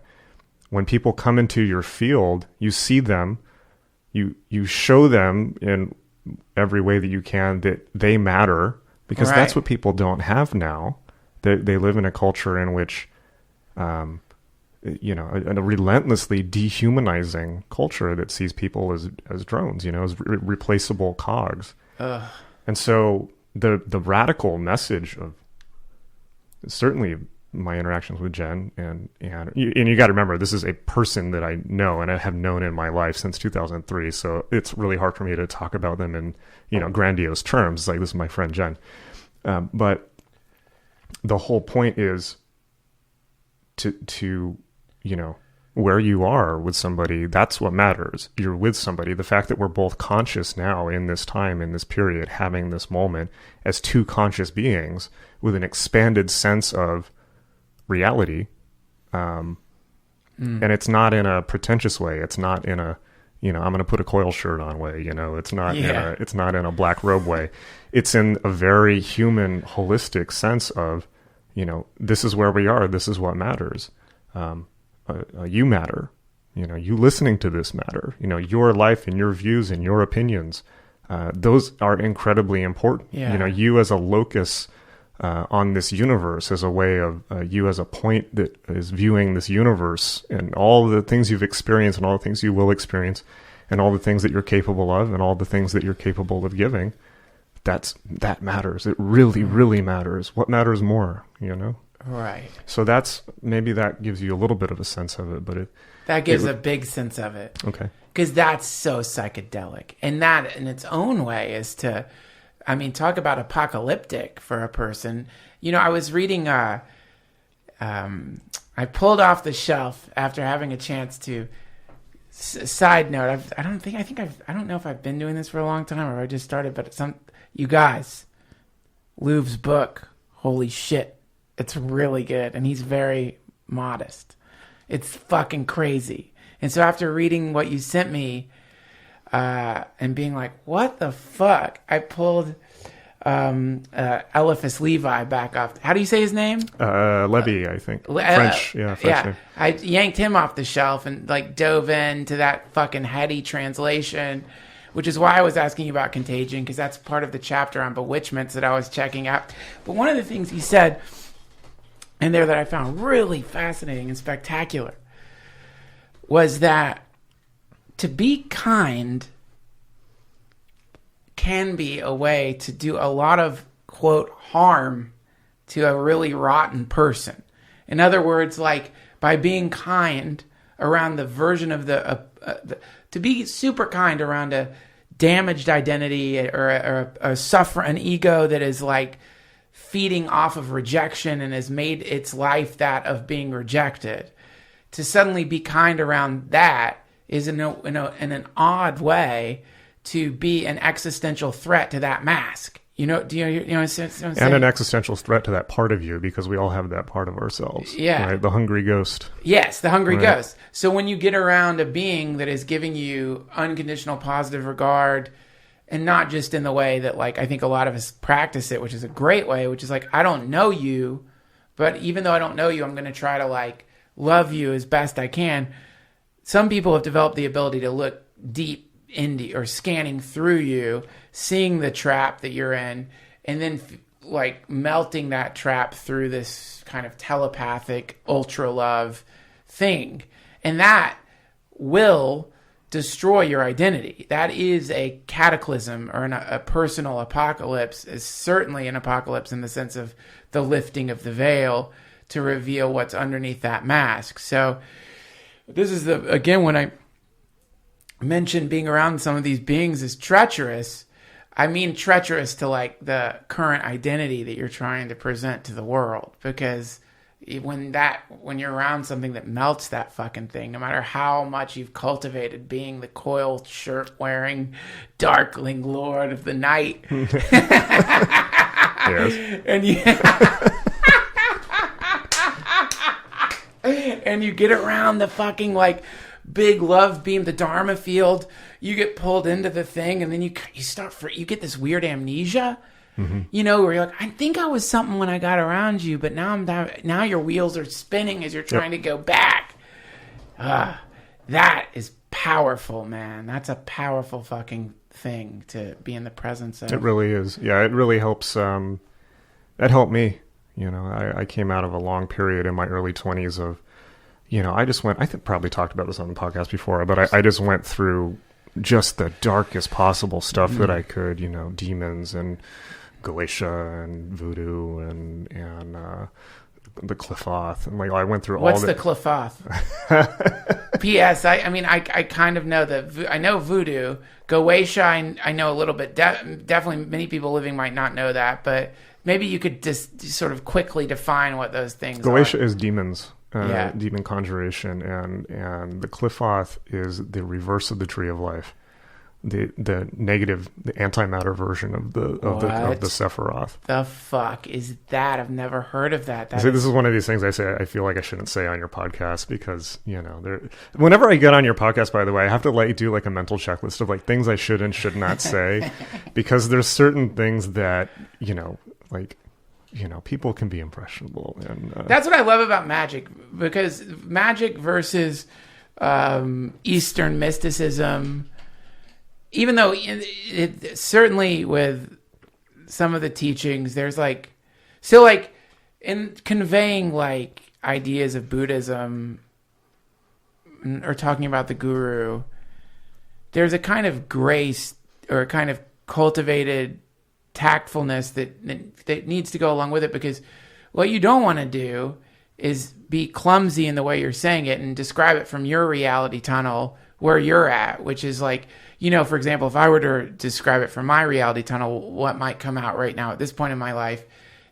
Speaker 2: when people come into your field, you see them, you show them in every way that you can that they matter, because that's what people don't have now. They live in a culture in which, a relentlessly dehumanizing culture that sees people as drones, as replaceable cogs. And so the radical message of certainly my interactions with Jen and you got to remember, this is a person that I know and I have known in my life since 2003. So it's really hard for me to talk about them in, grandiose terms. Like, this is my friend Jen. But the whole point is to where you are with somebody, that's what matters. You're with somebody. The fact that we're both conscious now in this time, in this period, having this moment as two conscious beings with an expanded sense of reality. And it's not in a pretentious way. It's not in a, I'm going to put a coil shirt on way, it's not, it's not in a black robe way. It's in a very human, holistic sense of, this is where we are. This is what matters. You matter, you listening to this matter, your life and your views and your opinions, those are incredibly important. You as a locus on this universe, as a way of you as a point that is viewing this universe and all the things you've experienced and all the things you will experience and all the things that you're capable of and all the things that you're capable of giving. That matters. It really, really matters. What matters more,
Speaker 1: Right.
Speaker 2: So maybe that gives you a little bit of a sense of it, but
Speaker 1: that gives a big sense of it.
Speaker 2: Okay.
Speaker 1: Because that's so psychedelic. And that in its own way is talk about apocalyptic for a person. I was reading, I pulled off the shelf after having a chance to, side note, I don't know if I've been doing this for a long time or I just started, but you guys, Louv's book, holy shit. It's really good, and he's very modest. It's fucking crazy. And so after reading what you sent me and being like, what the fuck? I pulled Eliphas Levi back off. How do you say his name?
Speaker 2: Levy, I think. French name.
Speaker 1: I yanked him off the shelf and dove into that fucking heady translation, which is why I was asking you about contagion, because that's part of the chapter on bewitchments that I was checking out. But one of the things he said in there that I found really fascinating and spectacular was that to be kind can be a way to do a lot of, quote, harm to a really rotten person. In other words, by being kind around the version of to be super kind around a damaged identity or an ego that is feeding off of rejection and has made its life that of being rejected. To suddenly be kind around that is in an odd way to be an existential threat to that mask. Do you know what I'm saying?
Speaker 2: And an existential threat to that part of you, because we all have that part of ourselves.
Speaker 1: Yeah.
Speaker 2: Right? The hungry ghost.
Speaker 1: Yes, the hungry ghost. So when you get around a being that is giving you unconditional positive regard, and not just in the way that I think a lot of us practice it, which is a great way, which is I don't know you, but even though I don't know you, I'm going to try to love you as best I can. Some people have developed the ability to look deep into or scanning through you, seeing the trap that you're in, and then like melting that trap through this kind of telepathic ultra love thing. And that will destroy your identity. That is a cataclysm, or a personal apocalypse. Is certainly an apocalypse in the sense of the lifting of the veil to reveal what's underneath that mask. So this is again, when I mentioned being around some of these beings is treacherous, I mean treacherous to like the current identity that you're trying to present to the world. Because when you're around something that melts that fucking thing, no matter how much you've cultivated being the coiled shirt wearing darkling lord of the night,
Speaker 2: yes,
Speaker 1: and you get around the fucking like big love beam, the Dharma field, you get pulled into the thing, and then you get this weird amnesia. Mm-hmm. You know, where you're like, I think I was something when I got around you, but now your wheels are spinning as you're trying to go back. That is powerful, man. That's a powerful fucking thing to be in the presence of.
Speaker 2: It really is. Yeah, it really helps. That helped me. You know, I came out of a long period in my early 20s of, you know, I probably talked about this on the podcast before, but I just went through just the darkest possible stuff that I could, you know, demons and Galatia and voodoo and the Qliphoth, and like I went through
Speaker 1: What's
Speaker 2: all
Speaker 1: the Qliphoth? P.S. I kind of know I know voodoo. Galatia, I know a little bit. Definitely, many people living might not know that, but maybe you could just sort of quickly define what those things
Speaker 2: Galatia
Speaker 1: are.
Speaker 2: is demons. Demon conjuration, and the Qliphoth is the reverse of the tree of life. The negative, the antimatter version of the Sephiroth.
Speaker 1: The fuck is that? I've never heard of that.
Speaker 2: This is one of these things I say I feel like I shouldn't say on your podcast, because, you know, whenever I get on your podcast, by the way, I have to let you do like a mental checklist of like things I should and should not say, because there's certain things that, you know, like, you know, people can be impressionable, and
Speaker 1: that's what I love about magic, because magic versus Eastern mysticism, even though it certainly with some of the teachings, there's like still like in conveying like ideas of Buddhism or talking about the guru, there's a kind of grace or a kind of cultivated tactfulness that needs to go along with it, because what you don't want to do is be clumsy in the way you're saying it and describe it from your reality tunnel where you're at, which is like, you know, for example, if I were to describe it from my reality tunnel, what might come out right now at this point in my life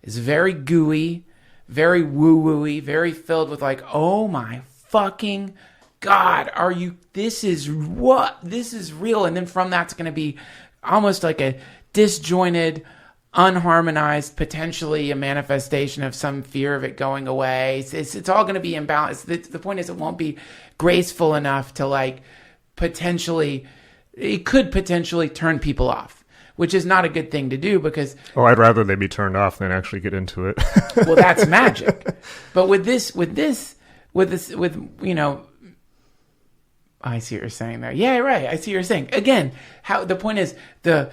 Speaker 1: is very gooey, very woo-wooey, very filled with like, oh my fucking God, this is real. And then from that's going to be almost like a disjointed, unharmonized, potentially a manifestation of some fear of it going away. It's all going to be imbalanced. The point is, it won't be graceful enough to like it could potentially turn people off, which is not a good thing to do, because
Speaker 2: I'd rather they be turned off than actually get into it.
Speaker 1: Well, that's magic. But with you know, I see what you're saying there. Yeah, right. I see what you're saying. Again, how the point is to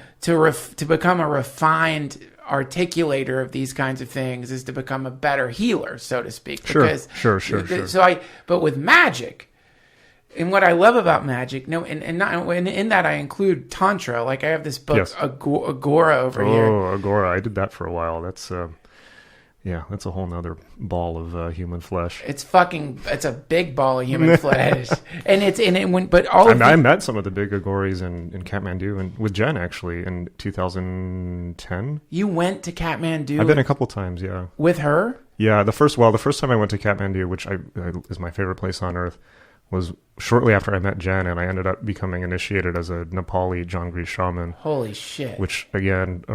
Speaker 1: become a refined articulator of these kinds of things is to become a better healer, so to speak.
Speaker 2: Sure.
Speaker 1: But with magic, and what I love about magic, and in that I include Tantra. Like I have this book,
Speaker 2: yes.
Speaker 1: Agora over here.
Speaker 2: Oh, Agora. I did that for a while. That's that's a whole nother ball of human flesh.
Speaker 1: It's a big ball of human flesh, I
Speaker 2: met some of the big Agoris in Kathmandu, and with Jen actually in 2010.
Speaker 1: You went to Kathmandu?
Speaker 2: I've been a couple times, yeah.
Speaker 1: With her?
Speaker 2: Yeah, the first time I went to Kathmandu, which is my favorite place on earth, was shortly after I met Jen, and I ended up becoming initiated as a Nepali Jangri shaman.
Speaker 1: Holy shit.
Speaker 2: Which, again,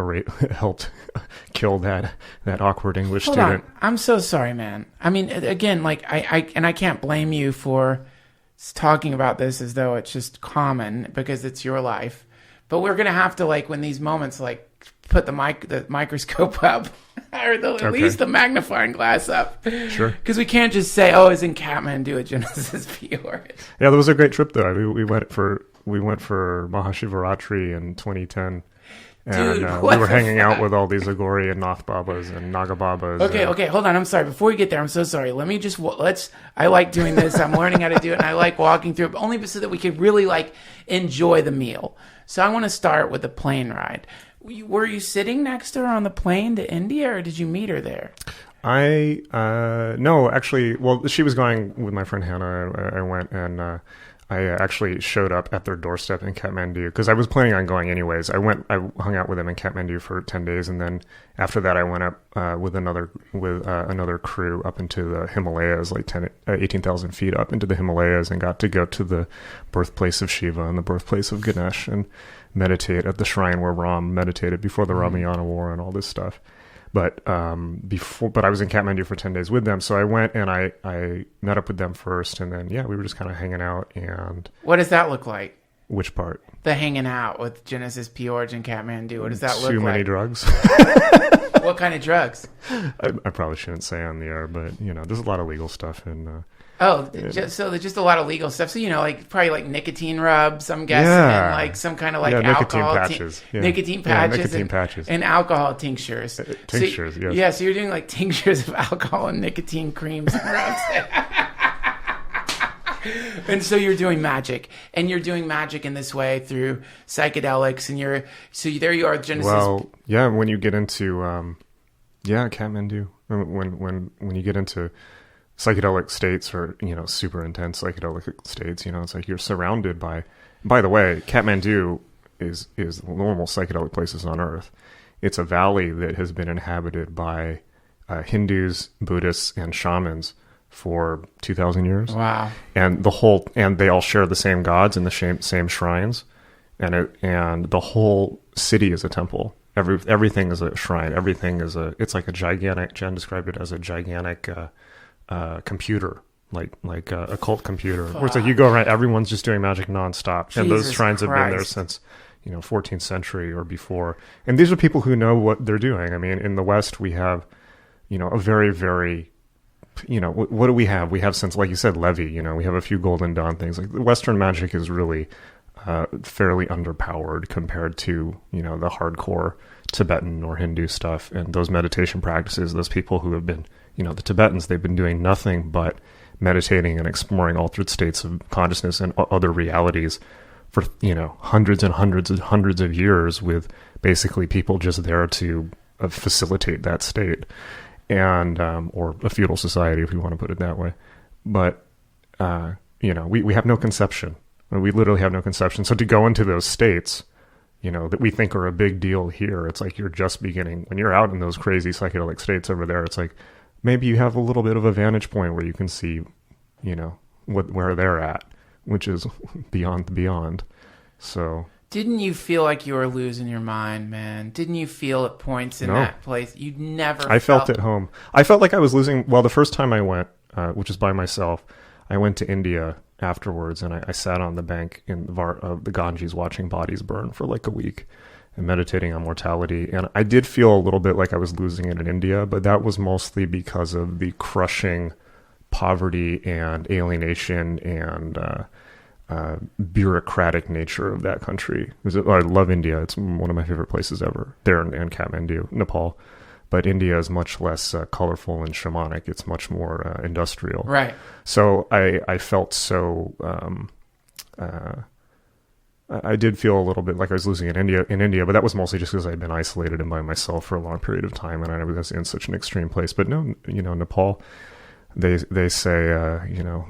Speaker 2: helped kill that awkward English
Speaker 1: Hold
Speaker 2: student.
Speaker 1: On. I'm so sorry, man. I mean, again, like, I can't blame you for talking about this as though it's just common, because it's your life. But we're going to have to, like, when these moments, like, put the microscope up, or at least the magnifying glass up.
Speaker 2: Sure.
Speaker 1: Because we can't just say, oh, it's in Kathmandu at Genesis P-Orridge.
Speaker 2: Yeah, that was a great trip, though. We went for we went for Mahashivaratri in 2010.
Speaker 1: Dude,
Speaker 2: And
Speaker 1: what
Speaker 2: we were
Speaker 1: the
Speaker 2: hanging out with all these Agori and Nath Babas and Naga Babas.
Speaker 1: Okay, hold on. I'm sorry. Before we get there, I'm so sorry. Let me just, I like doing this. I'm learning how to do it, and I like walking through it, only so that we could really, enjoy the meal. So I want to start with the plane ride. Were you sitting next to her on the plane to India, or did you meet her there?
Speaker 2: No, actually, well, she was going with my friend Hannah. I went and I actually showed up at their doorstep in Kathmandu because I was planning on going anyways. I hung out with them in Kathmandu for 10 days, and then after that, I went up with another crew up into the Himalayas, 18,000 feet up into the Himalayas, and got to go to the birthplace of Shiva and the birthplace of Ganesh and meditate at the shrine where Ram meditated before the Ramayana War and all this stuff. But I was in Kathmandu for 10 days with them, so I went and I met up with them first, and then we were just kind of hanging out. And
Speaker 1: what does that look like?
Speaker 2: Which part?
Speaker 1: The hanging out with Genesis, P-Orridge, and Kathmandu. What does that look like?
Speaker 2: Too many drugs.
Speaker 1: What kind of drugs?
Speaker 2: I probably shouldn't say on the air, but there's a lot of legal stuff in.
Speaker 1: So there's just a lot of legal stuff. So, probably nicotine rubs, I'm guessing, and some kind of alcohol. Nicotine patches. And alcohol tinctures.
Speaker 2: Tinctures, yes.
Speaker 1: Yeah, so you're doing tinctures of alcohol and nicotine creams and rubs. And so you're doing magic. And you're doing magic in this way through psychedelics. And there you are, Genesis.
Speaker 2: Well, yeah, when you get into, Kathmandu. When you get into psychedelic states or super intense psychedelic states, it's like you're surrounded by the way, Kathmandu is the normal psychedelic places on earth. It's a valley that has been inhabited by Hindus, Buddhists, and shamans for 2,000 years.
Speaker 1: Wow.
Speaker 2: And they all share the same gods in the same shrines, and the whole city is a temple. Everything is a shrine. It's like a gigantic, Jen described it as a gigantic computer, like a occult computer. Where it's like you go around, everyone's just doing magic nonstop.
Speaker 1: Jesus
Speaker 2: and those shrines
Speaker 1: Christ.
Speaker 2: have been there since 14th century or before. And these are people who know what they're doing. I mean, in the West we have a very, very what do we have? We have, since, like you said, Levy. We have a few Golden Dawn things. Like Western magic is really fairly underpowered compared to the hardcore Tibetan or Hindu stuff and those meditation practices. Those people who have been the Tibetans, they've been doing nothing but meditating and exploring altered states of consciousness and other realities for hundreds and hundreds and hundreds of years, with basically people just there to facilitate that state. And or a feudal society, if you want to put it that way. But we have no conception. We literally have no conception. So to go into those states, that we think are a big deal here, it's like you're just beginning. When you're out in those crazy psychedelic states over there, it's like maybe you have a little bit of a vantage point where you can see, where they're at, which is beyond the beyond. So.
Speaker 1: Didn't you feel like you were losing your mind, man? Didn't you feel at points in that place? You never
Speaker 2: I felt at home. I felt like I was losing. Well, the first time I went, which is by myself, I went to India afterwards, and I sat on the bank in the Ganges watching bodies burn for a week and meditating on mortality. And I did feel a little bit like I was losing it in India, but that was mostly because of the crushing poverty and alienation and bureaucratic nature of that country. I love India. It's one of my favorite places ever. There in Kathmandu, Nepal. But India is much less colorful and shamanic. It's much more industrial.
Speaker 1: Right.
Speaker 2: So I felt so... I did feel a little bit like I was losing it in India, but that was mostly just because I'd been isolated and by myself for a long period of time, and I was in such an extreme place. But no, Nepal... They say,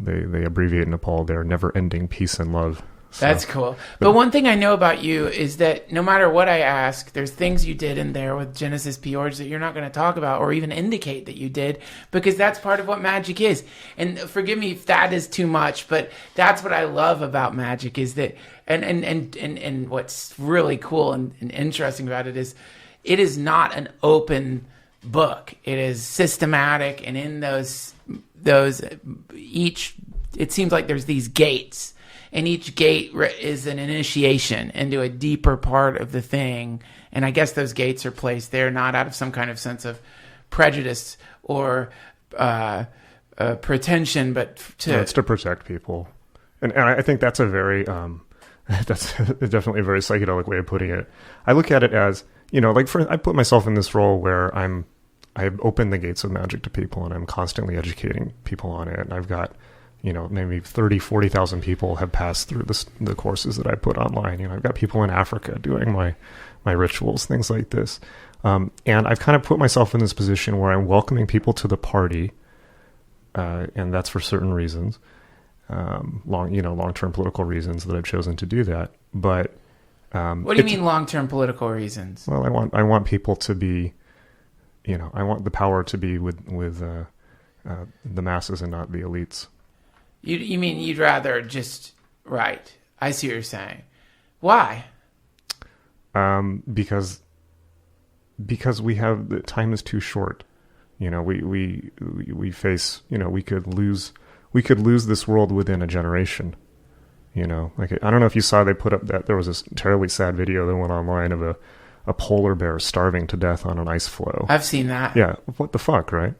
Speaker 2: they abbreviate Nepal, their never-ending peace and love. So,
Speaker 1: that's cool. But one thing I know about you is that no matter what I ask, there's things you did in there with Genesis P-Orridge that you're not going to talk about or even indicate that you did, because that's part of what magic is. And forgive me if that is too much, but that's what I love about magic is that, and what's really cool and interesting about it is not an open book. It is systematic, and in those each, it seems like there's these gates, and each gate is an initiation into a deeper part of the thing. And I guess those gates are placed there not out of some kind of sense of prejudice or pretension, but
Speaker 2: it's to protect people. And I think that's a very That's definitely a very psychedelic way of putting it. I look at it as, I put myself in this role where I've opened the gates of magic to people, and I'm constantly educating people on it. And I've got, maybe 30, 40,000 people have passed through the courses that I put online. I've got people in Africa doing my rituals, things like this. And I've kind of put myself in this position where I'm welcoming people to the party, and that's for certain reasons. Long-term political reasons that I've chosen to do that. But
Speaker 1: what do you mean long-term political reasons?
Speaker 2: Well, I want people to be, I want the power to be with the masses and not the elites.
Speaker 1: You mean you'd rather just right? I see what you're saying. Why?
Speaker 2: Because we have the time is too short. We face. We could lose this world within a generation. I don't know if you saw, they put up that there was this terribly sad video that went online of a polar bear starving to death on an ice floe.
Speaker 1: I've seen that.
Speaker 2: Yeah, what the fuck, right?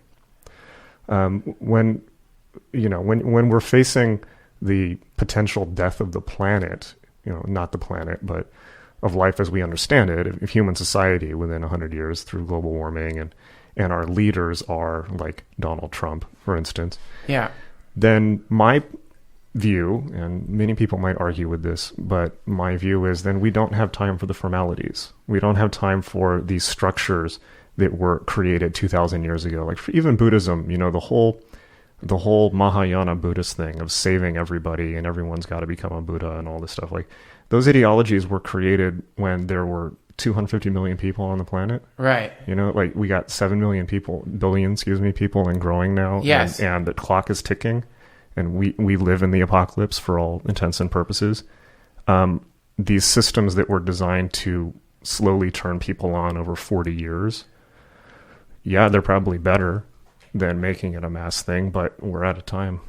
Speaker 2: When we're facing the potential death of the planet, not the planet, but of life as we understand it, of human society within 100 years through global warming, and our leaders are like Donald Trump, for instance.
Speaker 1: Yeah.
Speaker 2: Then my view, and many people might argue with this, but my view is then we don't have time for the formalities. We don't have time for these structures that were created 2,000 years ago. Like for even Buddhism, the whole Mahayana Buddhist thing of saving everybody and everyone's got to become a Buddha and all this stuff. Like those ideologies were created when there were 250 million people on the planet.
Speaker 1: Right.
Speaker 2: Like we got 7 billion people and growing now.
Speaker 1: Yes.
Speaker 2: And the clock is ticking, and we live in the apocalypse for all intents and purposes. These systems that were designed to slowly turn people on over 40 years, yeah, they're probably better than making it a mass thing, but we're out of time.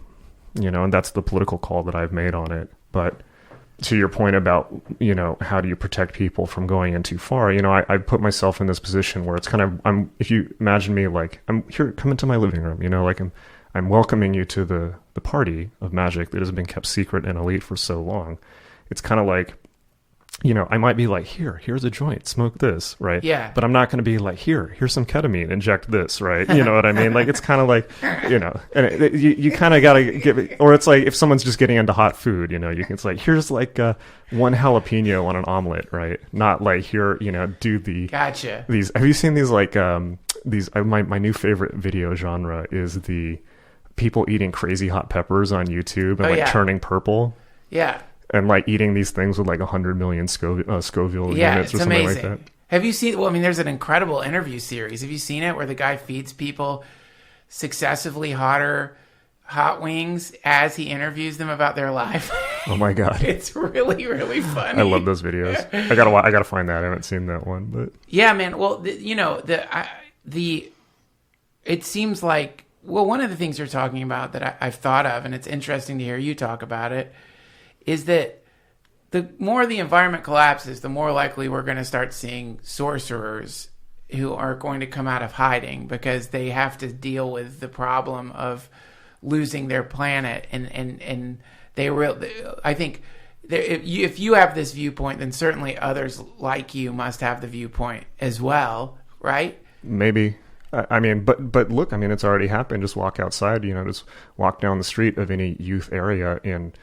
Speaker 2: And that's the political call that I've made on it. But to your point about, how do you protect people from going in too far? I put myself in this position where it's kind of, if you imagine me like, I'm here, come into my living room, like I'm welcoming you to the party of magic that has been kept secret and elite for so long. It's kind of like, I might be like, here's a joint, smoke this, right?
Speaker 1: Yeah.
Speaker 2: But I'm not going to be like, here's some ketamine, inject this, right? You know what I mean? Like, it's kind of like, and you kind of got to give it, or it's like if someone's just getting into hot food, it's like, here's like one jalapeno on an omelet, right? Not like here, do the,
Speaker 1: gotcha.
Speaker 2: These, have you seen these like, my new favorite video genre is the people eating crazy hot peppers on YouTube and turning purple.
Speaker 1: Yeah.
Speaker 2: And like eating these things with like 100 million Scoville units or something
Speaker 1: amazing.
Speaker 2: like that.
Speaker 1: Have you seen? Well, there's an incredible interview series. Have you seen it where the guy feeds people successively hot wings as he interviews them about their life?
Speaker 2: Oh my god,
Speaker 1: it's really, really funny.
Speaker 2: I love those videos. I gotta find that. I haven't seen that one, but
Speaker 1: yeah, man. Well, it seems like one of the things you're talking about that I've thought of, and it's interesting to hear you talk about it, is that the more the environment collapses, the more likely we're going to start seeing sorcerers who are going to come out of hiding because they have to deal with the problem of losing their planet. And I think if you have this viewpoint, then certainly others like you must have the viewpoint as well, right?
Speaker 2: Maybe. But look, it's already happened. Just walk outside, just walk down the street of any youth area in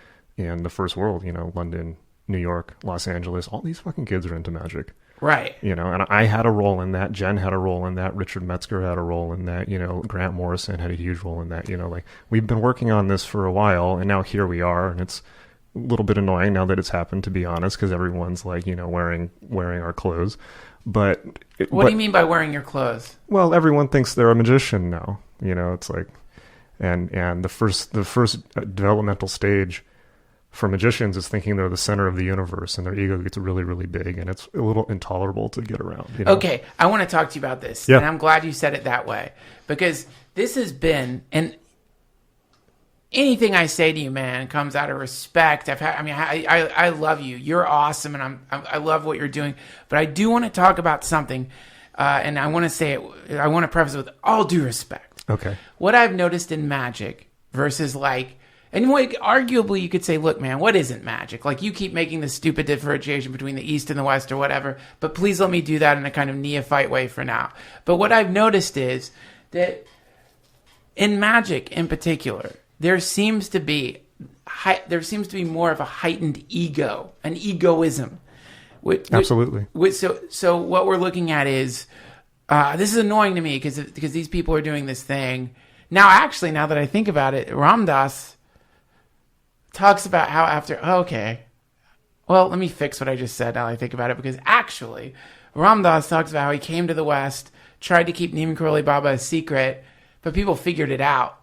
Speaker 2: the first world, London, New York, Los Angeles, all these fucking kids are into magic.
Speaker 1: Right.
Speaker 2: And I had a role in that. Jen had a role in that. Richard Metzger had a role in that. Grant Morrison had a huge role in that. Like we've been working on this for a while, and now here we are, and it's a little bit annoying now that it's happened, to be honest, because everyone's like, wearing our clothes. But
Speaker 1: what do you mean by wearing your clothes?
Speaker 2: Well, everyone thinks they're a magician now. It's like, and the first developmental stage for magicians is thinking they're the center of the universe, and their ego gets really, really big, and it's a little intolerable to get around.
Speaker 1: Okay, I want to talk to you about this, and I'm glad you said it that way, because this has been, and anything I say to you, man, comes out of respect. I love you. You're awesome, and I love what you're doing, but I do want to talk about something, and I want to say it. I want to preface it with all due respect.
Speaker 2: Okay.
Speaker 1: What I've noticed in magic versus like. And arguably, you could say, look, man, what isn't magic? Like, you keep making this stupid differentiation between the East and the West or whatever, but please let me do that in a kind of neophyte way for now. But what I've noticed is that in magic in particular, there seems to be more of a heightened ego, an egoism.
Speaker 2: Absolutely.
Speaker 1: So what we're looking at is, this is annoying to me because these people are doing this thing. Now that I think about it, Ram Dass talks about how let me fix what I just said now that I think about it, because actually Ram Dass talks about how he came to the West, tried to keep Neem Karoli Baba a secret, but people figured it out.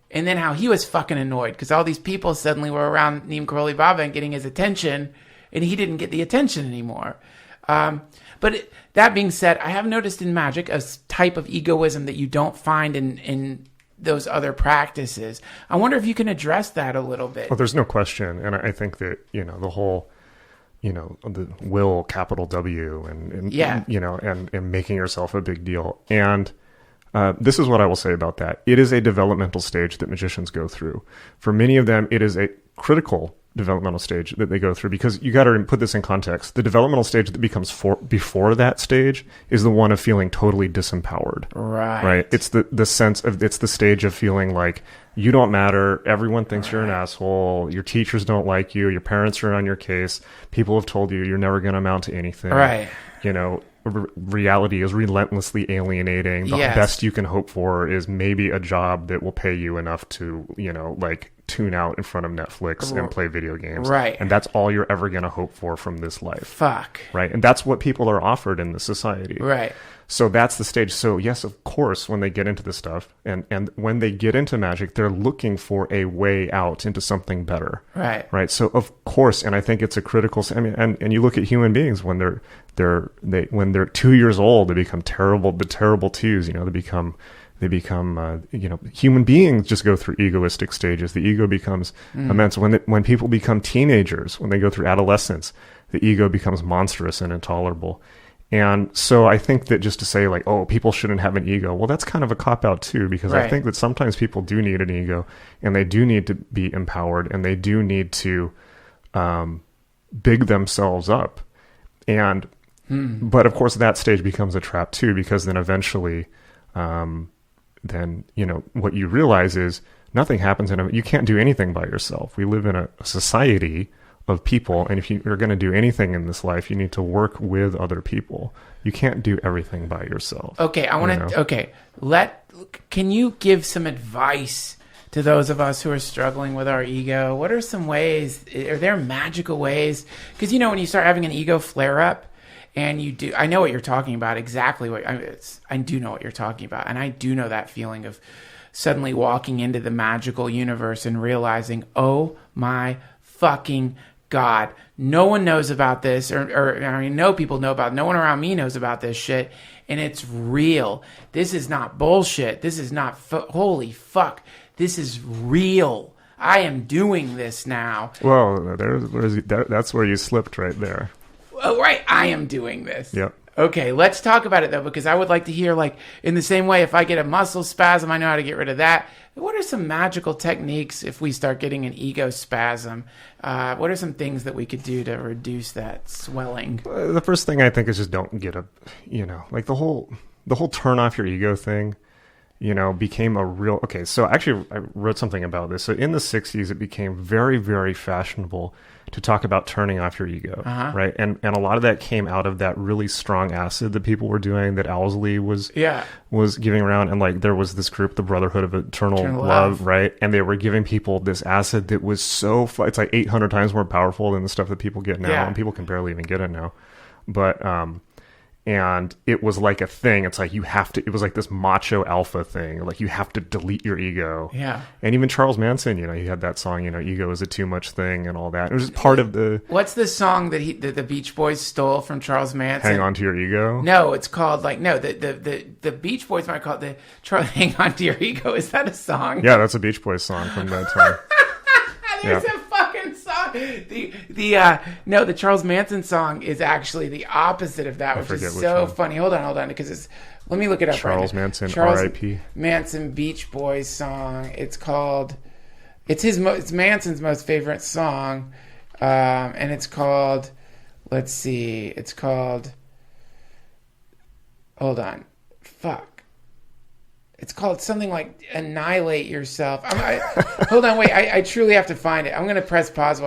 Speaker 1: And then how he was fucking annoyed because all these people suddenly were around Neem Karoli Baba and getting his attention, and he didn't get the attention anymore. But that being said, I have noticed in magic a type of egoism that you don't find in those other practices. I wonder if you can address that a little bit.
Speaker 2: Well, there's no question. And I think that, the whole, the will, capital W, and making yourself a big deal. And this is what I will say about that. It is a developmental stage that magicians go through. For many of them, it is a critical developmental stage that they go through, because you got to put this in context. The developmental stage that becomes before that stage is the one of feeling totally disempowered. Right. It's the sense of, it's the stage of feeling like you don't matter. Everyone thinks you're an asshole. Your teachers don't like you. Your parents are on your case. People have told you you're never going to amount to anything.
Speaker 1: Right.
Speaker 2: Reality is relentlessly alienating. The best you can hope for is maybe a job that will pay you enough to, tune out in front of Netflix and play video games.
Speaker 1: Right.
Speaker 2: And that's all you're ever going to hope for from this life.
Speaker 1: Fuck.
Speaker 2: Right. And that's what people are offered in this society.
Speaker 1: Right.
Speaker 2: So that's the stage. So yes, of course, when they get into this stuff and when they get into magic, they're looking for a way out into something better.
Speaker 1: Right.
Speaker 2: Right. So of course, and I think it's a critical, and you look at human beings when when they're 2 years old, they become terrible twos, they become human beings just go through egoistic stages. The ego becomes immense. When people become teenagers, when they go through adolescence, the ego becomes monstrous and intolerable. And so I think that just to say people shouldn't have an ego, well, that's kind of a cop-out too, because I think that sometimes people do need an ego, and they do need to be empowered, and they do need to big themselves up. And but of course that stage becomes a trap too, because then eventually what you realize is nothing happens you can't do anything by yourself. We live in a society of people, and if you're going to do anything in this life, you need to work with other people. You can't do everything by yourself.
Speaker 1: Okay, can you give some advice to those of us who are struggling with our ego? What are some ways, are there magical ways? Because when you start having an ego flare up, and I know what you're talking about, exactly I do know what you're talking about, and I do know that feeling of suddenly walking into the magical universe and realizing, oh my fucking God, no one knows about this, or I know people know about it. No one around me knows about this shit, and it's real. This is not bullshit. This is not, holy fuck, this is real. I am doing this now.
Speaker 2: Well, that's where you slipped right there.
Speaker 1: Oh, right, I am doing this.
Speaker 2: Yep.
Speaker 1: Okay, let's talk about it, though, because I would like to hear, in the same way, if I get a muscle spasm, I know how to get rid of that. What are some magical techniques if we start getting an ego spasm? What are some things that we could do to reduce that swelling?
Speaker 2: The first thing I think is just don't get the whole turn off your ego thing, became a real... Okay, so actually I wrote something about this. So in the 60s, it became very, very fashionable to talk about turning off your ego, right? And a lot of that came out of that really strong acid that people were doing, that Owsley was giving around. And there was this group, the Brotherhood of Eternal Love, right? And they were giving people this acid that was so... It's 800 times more powerful than the stuff that people get now. And people can barely even get it now. But... and it was like a thing. It's you have to, it was like this macho alpha thing. You have to delete your ego.
Speaker 1: Yeah.
Speaker 2: And even Charles Manson, he had that song, ego is a too much thing and all that. It was just part of the... What's
Speaker 1: the song that the Beach Boys stole from Charles Manson?
Speaker 2: Hang On to Your Ego?
Speaker 1: No, it's called the Beach Boys might call it Hang On to Your Ego. Is that a song?
Speaker 2: Yeah, that's a Beach Boys song from that time.
Speaker 1: There's a fucking song. The Charles Manson song is actually the opposite of that, which is so funny. Hold on, because let me look it up.
Speaker 2: Charles Manson,
Speaker 1: Charles
Speaker 2: R.I.P.
Speaker 1: Manson Beach Boys song. It's called It's Manson's most favorite song, and it's called. Let's see. It's called. Hold on. Fuck. It's called something like Annihilate Yourself. Hold on, wait. I truly have to find it. I'm going to press pause.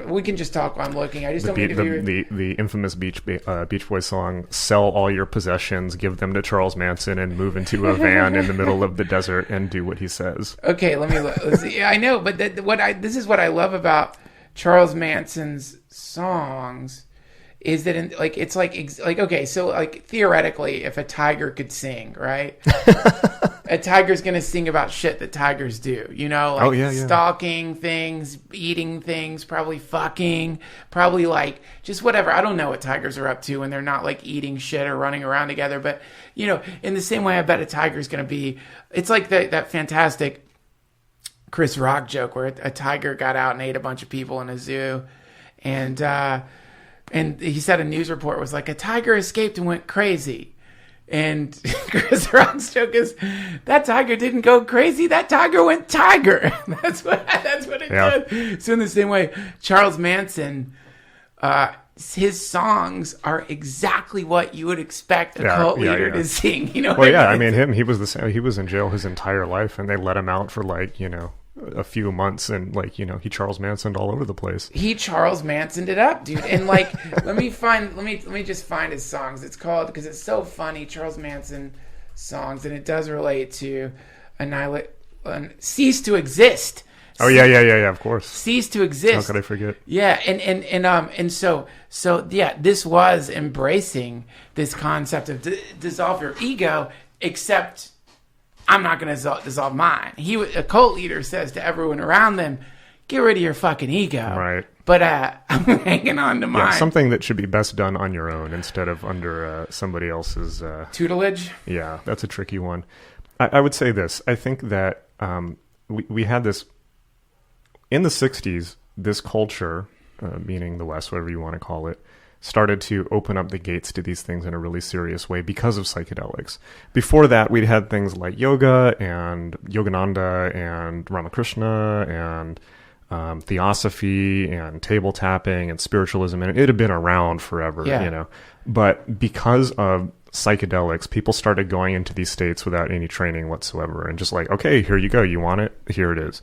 Speaker 1: We can just talk while I'm looking. I just don't need to hear
Speaker 2: the infamous Beach Boys song, Sell All Your Possessions, Give Them to Charles Manson, and move into a van in the middle of the desert and do what he says.
Speaker 1: Okay, let's see. I know, but this is what I love about Charles Manson's songs. Is that it's okay, so like theoretically, if a tiger could sing, right? A tiger's gonna sing about shit that tigers do, stalking things, eating things, probably fucking, probably like just whatever. I don't know what tigers are up to when they're not like eating shit or running around together, but in the same way, I bet a tiger's gonna be. It's like that fantastic Chris Rock joke where a tiger got out and ate a bunch of people in a zoo, and he said a news report was like, a tiger escaped and went crazy. And Chris Rock's joke is, that tiger didn't go crazy. That tiger went tiger. That's what it did. So in the same way, Charles Manson, his songs are exactly what you would expect a cult leader to sing.
Speaker 2: He was the same. He was in jail his entire life, and they let him out for a few months, and he Charles Mansoned all over the place.
Speaker 1: He Charles Mansoned it up, dude. And let me just find his songs. It's called, because it's so funny, Charles Manson songs, and it does relate to Cease to Exist.
Speaker 2: Oh yeah, of course.
Speaker 1: Cease to Exist.
Speaker 2: How could I forget?
Speaker 1: Yeah, and so this was embracing this concept of dissolve your ego, except I'm not going to dissolve mine. A cult leader says to everyone around them, get rid of your fucking ego.
Speaker 2: Right.
Speaker 1: But I'm hanging on to mine.
Speaker 2: Yeah, something that should be best done on your own instead of under somebody else's...
Speaker 1: tutelage?
Speaker 2: Yeah, that's a tricky one. I would say this. I think that we had this... In the 60s, this culture, meaning the West, whatever you want to call it, started to open up the gates to these things in a really serious way because of psychedelics. Before that, we'd had things like yoga and Yogananda and Ramakrishna and theosophy and table tapping and spiritualism, and it had been around forever, But because of psychedelics, people started going into these states without any training whatsoever and just like, okay, here you go, you want it, here it is.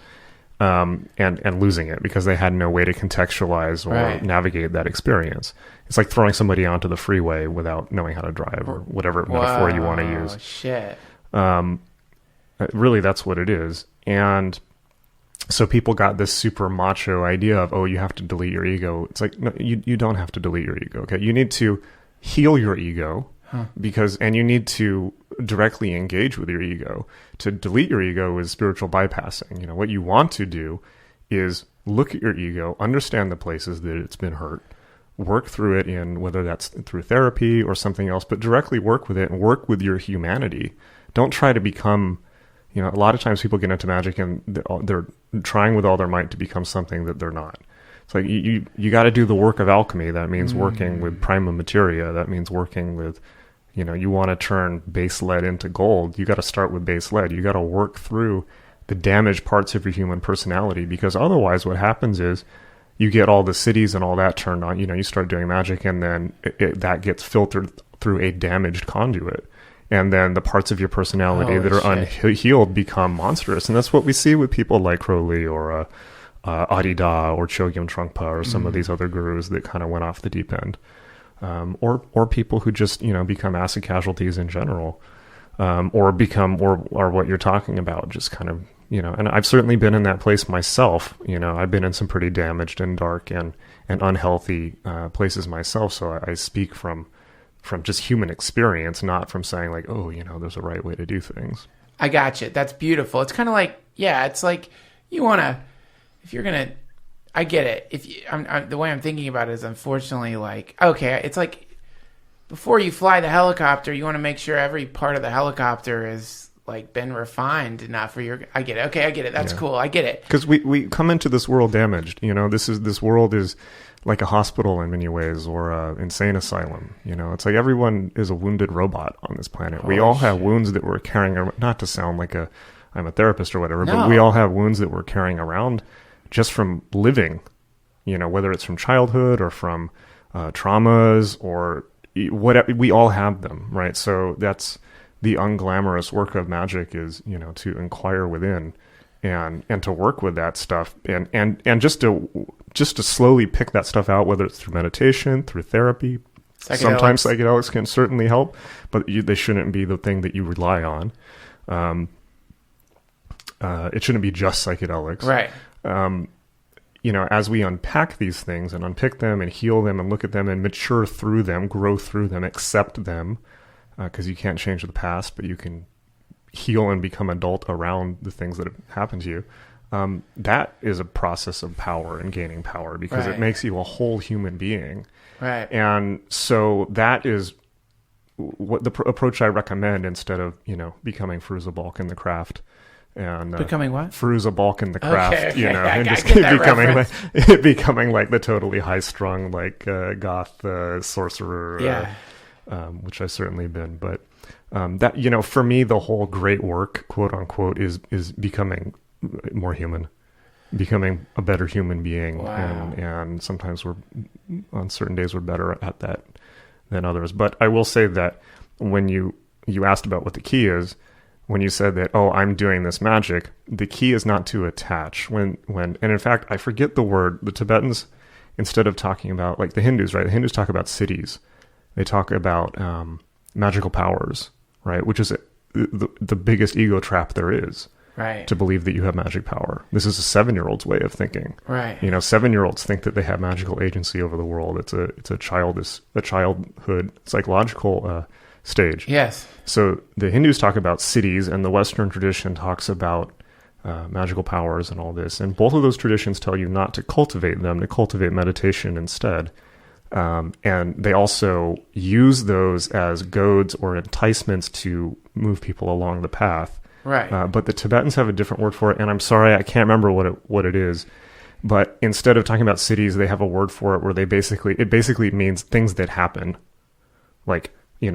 Speaker 2: And losing it because they had no way to contextualize or navigate that experience. It's like throwing somebody onto the freeway without knowing how to drive or whatever metaphor you want to use.
Speaker 1: Oh, shit.
Speaker 2: Really, that's what it is. And so people got this super macho idea of, you have to delete your ego. It's like, no, you don't have to delete your ego. Okay. You need to heal your ego and you need to directly engage with your ego. To delete your ego is spiritual bypassing. What you want to do is look at your ego, understand the places that it's been hurt, work through it in whether that's through therapy or something else, but directly work with it and work with your humanity. Don't try to become, a lot of times people get into magic and they're trying with all their might to become something that they're not. It's like you got to do the work of alchemy. That means working with prima materia. That means working with, you want to turn base lead into gold. You got to start with base lead. You got to work through the damaged parts of your human personality, because otherwise what happens is you get all the cities and all that turned on. You start doing magic, and then that gets filtered through a damaged conduit. And then the parts of your personality that are unhealed become monstrous. And that's what we see with people like Crowley or Adida or Chogyam Trungpa or some of these other gurus that kind of went off the deep end. Or people who just, become acid casualties in general, or what you're talking about, just kind of, and I've certainly been in that place myself. I've been in some pretty damaged and dark and unhealthy places myself. So I speak from just human experience, not from saying like, there's a right way to do things.
Speaker 1: I gotcha. That's beautiful. It's kind of like, it's like you want to, if you're going to, I get it. The way I'm thinking about it is, unfortunately, like, okay, it's like before you fly the helicopter, you want to make sure every part of the helicopter is like been refined enough for your. I get it. Okay, I get it. That's cool. I get it.
Speaker 2: Because we come into this world damaged. This world is like a hospital in many ways, or an insane asylum. It's like everyone is a wounded robot on this planet. We all have wounds that we're carrying. Not to sound like a I'm a therapist or whatever,
Speaker 1: No.
Speaker 2: but we all have wounds that we're carrying around just from living, whether it's from childhood or from traumas or whatever. We all have them, right? So that's the unglamorous work of magic, is, to inquire within and to work with that stuff and just to slowly pick that stuff out, whether it's through meditation, through therapy. Sometimes psychedelics can certainly help, but they shouldn't be the thing that you rely on. It shouldn't be just psychedelics.
Speaker 1: Right.
Speaker 2: As we unpack these things and unpick them and heal them and look at them and mature through them, grow through them, accept them, because you can't change the past, but you can heal and become adult around the things that have happened to you. That is a process of power and gaining power, because it makes you a whole human being.
Speaker 1: Right.
Speaker 2: And so that is what the approach I recommend, instead of, becoming Fruza Balk in the craft. And
Speaker 1: becoming what?
Speaker 2: Fruza Balk in the craft,
Speaker 1: Okay.
Speaker 2: and just becoming like the totally high-strung, like goth sorcerer, which I've certainly been. But that, for me, the whole great work, quote unquote, is becoming more human, becoming a better human being.
Speaker 1: Wow.
Speaker 2: And sometimes on certain days we're better at that than others. But I will say that when you asked about what the key is, when you said that, oh, I'm doing this magic, the key is not to attach. And in fact, I forget the word. The Tibetans, instead of talking about, like the Hindus, right? The Hindus talk about siddhis. They talk about magical powers, right? Which is the biggest ego trap there is.
Speaker 1: Right.
Speaker 2: To believe that you have magic power. This is a 7-year-old's way of thinking.
Speaker 1: Right.
Speaker 2: 7-year-olds think that they have magical agency over the world. It's a childhood psychological stage.
Speaker 1: Yes.
Speaker 2: So the Hindus talk about siddhis, and the Western tradition talks about magical powers and all this. And both of those traditions tell you not to cultivate them, to cultivate meditation instead. And they also use those as goads or enticements to move people along the path.
Speaker 1: Right.
Speaker 2: But the Tibetans have a different word for it, and I'm sorry, I can't remember what it is. But instead of talking about siddhis, they have a word for it where it basically means things that happen, like some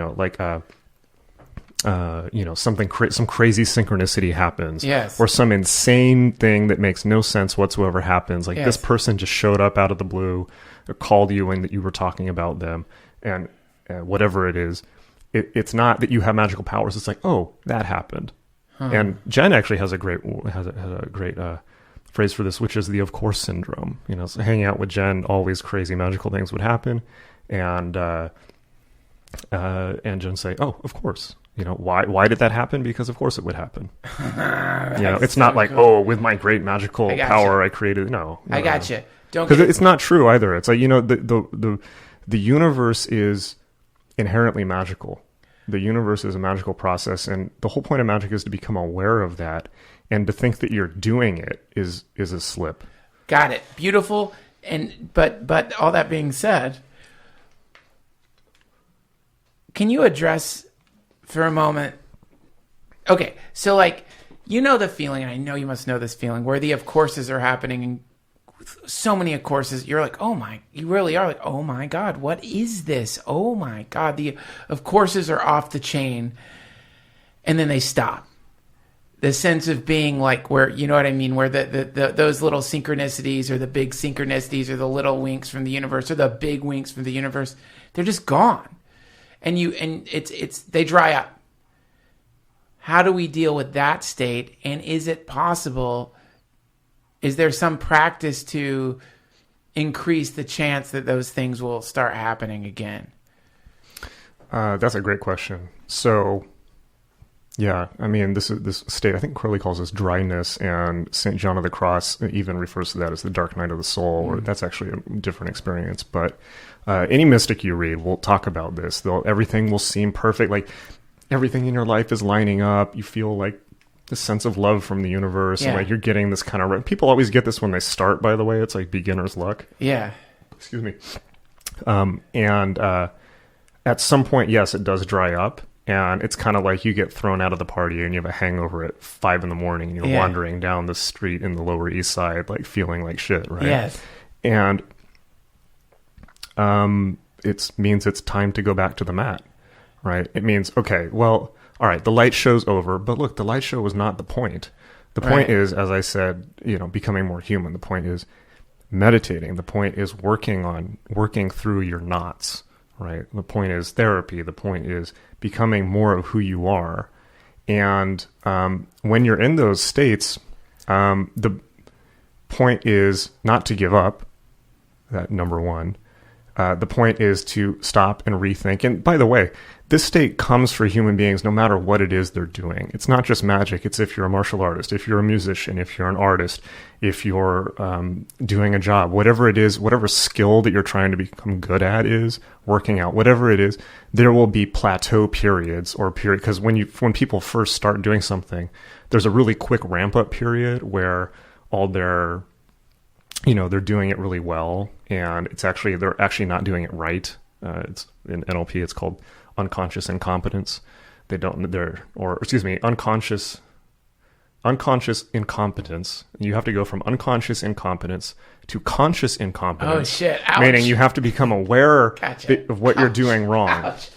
Speaker 2: crazy synchronicity happens,
Speaker 1: yes,
Speaker 2: or some insane thing that makes no sense whatsoever happens. Like this person just showed up out of the blue, or called you when that you were talking about them, and whatever it is, it's not that you have magical powers. It's like, oh, that happened. And Jen actually has a great phrase for this, which is the "of course" syndrome. So hanging out with Jen, always crazy magical things would happen, and Jen say, "Oh, of course." Why did that happen? Because of course it would happen. It's not like, cool. Oh, with my great magical power I created. No,
Speaker 1: I got you. Don't,
Speaker 2: because it's not true either. It's like the universe is inherently magical. The universe is a magical process, and the whole point of magic is to become aware of that, and to think that you're doing it is a slip.
Speaker 1: Got it. Beautiful. And but all that being said, can you address for a moment? Okay, so the feeling, and I know you must know this feeling, where the of courses are happening, and so many of courses, you really are like, oh my God, what is this? Oh my God, the of courses are off the chain, and then they stop. The sense of being like, where, you know what I mean, where the those little synchronicities, or the big synchronicities, or the little winks from the universe, or the big winks from the universe, they're just gone, and they dry up. How do we deal with that state? And is it possible? Is there some practice to increase the chance that those things will start happening again?
Speaker 2: That's a great question. So, yeah, I mean, this state, I think Crowley calls this dryness, and St. John of the Cross even refers to that as the dark night of the soul, or that's actually a different experience. But any mystic you read will talk about this. Everything will seem perfect. Like, everything in your life is lining up. You feel like this sense of love from the universe, and you're getting this kind of... People always get this when they start, by the way. It's like beginner's luck.
Speaker 1: Yeah.
Speaker 2: Excuse me. And at some point, yes, it does dry up, and it's kind of like you get thrown out of the party and you have a hangover at 5 a.m. and you're wandering down the street in the Lower East Side, like feeling like shit, right?
Speaker 1: Yes.
Speaker 2: And it means it's time to go back to the mat, right? It means, okay, well, all right, the light show's over, but look, the light show was not the point. The point is, as I said, becoming more human. The point is meditating. The point is working through your knots, right? The point is therapy. The point is becoming more of who you are. And when you're in those states, the point is not to give up, that number one. The point is to stop and rethink. And by the way, this state comes for human beings no matter what it is they're doing. It's not just magic. It's if you're a martial artist, if you're a musician, if you're an artist, if you're doing a job, whatever it is, whatever skill that you're trying to become good at is, working out, whatever it is, there will be plateau periods because when people first start doing something, there's a really quick ramp up period where all they're doing it really well, and they're actually not doing it right. It's in NLP, it's called unconscious incompetence. Unconscious incompetence. You have to go from unconscious incompetence to conscious incompetence.
Speaker 1: Oh shit! Ouch.
Speaker 2: Meaning you have to become aware of what you're doing wrong.
Speaker 1: Ouch!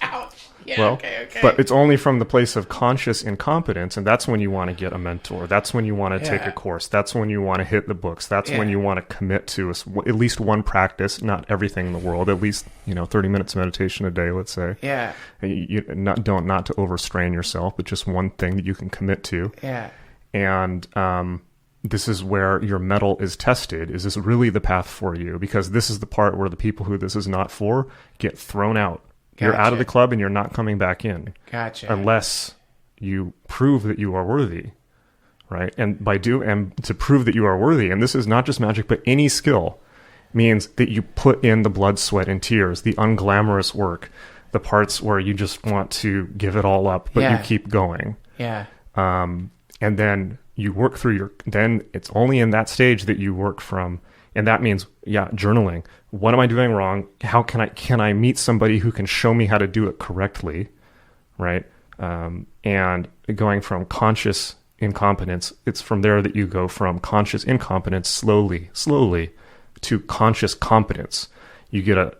Speaker 1: Yeah,
Speaker 2: well,
Speaker 1: okay.
Speaker 2: But it's only from the place of conscious incompetence, and that's when you want to get a mentor. That's when you want to take a course. That's when you want to hit the books. That's when you want to commit to at least one practice, not everything in the world. At least 30 minutes meditation a day, let's say.
Speaker 1: Yeah.
Speaker 2: Not to overstrain yourself, but just one thing that you can commit to.
Speaker 1: Yeah.
Speaker 2: And this is where your mettle is tested. Is this really the path for you? Because this is the part where the people who this is not for get thrown out. Gotcha. You're out of the club and you're not coming back in.
Speaker 1: Gotcha.
Speaker 2: Unless you prove that you are worthy, right? And to prove that you are worthy, and this is not just magic, but any skill, means that you put in the blood, sweat, and tears, the unglamorous work, the parts where you just want to give it all up, but you keep going.
Speaker 1: Yeah.
Speaker 2: And then you work through then it's only in that stage that you work from. And that means, journaling. What am I doing wrong? How can I meet somebody who can show me how to do it correctly, right? And going from conscious incompetence, it's from there that you go from conscious incompetence slowly to conscious competence. You get a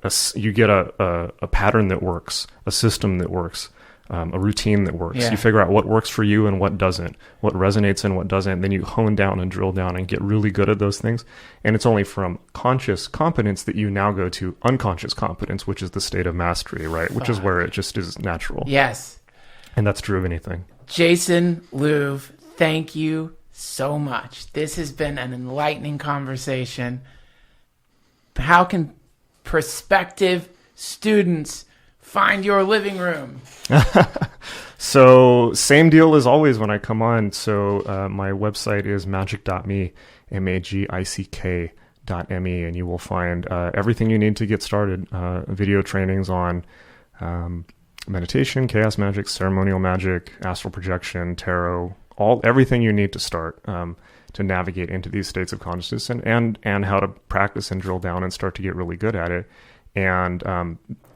Speaker 2: pattern that works, a system that works, a routine that works. You figure out what works for you and what doesn't, what resonates and what doesn't. Then you hone down and drill down and get really good at those things. And it's only from conscious competence that you now go to unconscious competence, which is the state of mastery, right? Which is where it just is natural.
Speaker 1: Yes.
Speaker 2: And that's true of anything.
Speaker 1: Jason Louv, thank you so much. This has been an enlightening conversation. How can prospective students find your living room?
Speaker 2: So same deal as always when I come on. So my website is magic.me, magick.me, and you will find everything you need to get started. Video trainings on meditation, chaos magic, ceremonial magic, astral projection, tarot, everything you need to start to navigate into these states of consciousness, and how to practice and drill down and start to get really good at it. And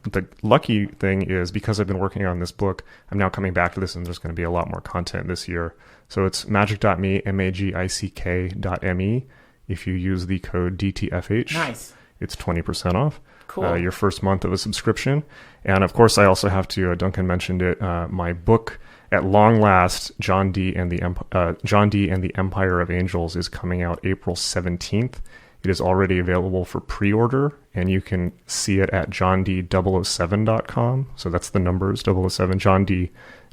Speaker 2: the lucky thing is, because I've been working on this book, I'm now coming back to this, and there's going to be a lot more content this year. So it's magic.me, magick.me. If you use the code DTFH,
Speaker 1: nice,
Speaker 2: it's 20% off.
Speaker 1: Cool.
Speaker 2: Your first month of a subscription. And of course, I also have to, Duncan mentioned it, my book, at long last, John D. and the Empire of Angels, is coming out April 17th. It is already available for pre-order, and you can see it at johnd007.com. So that's the numbers, 007, John D,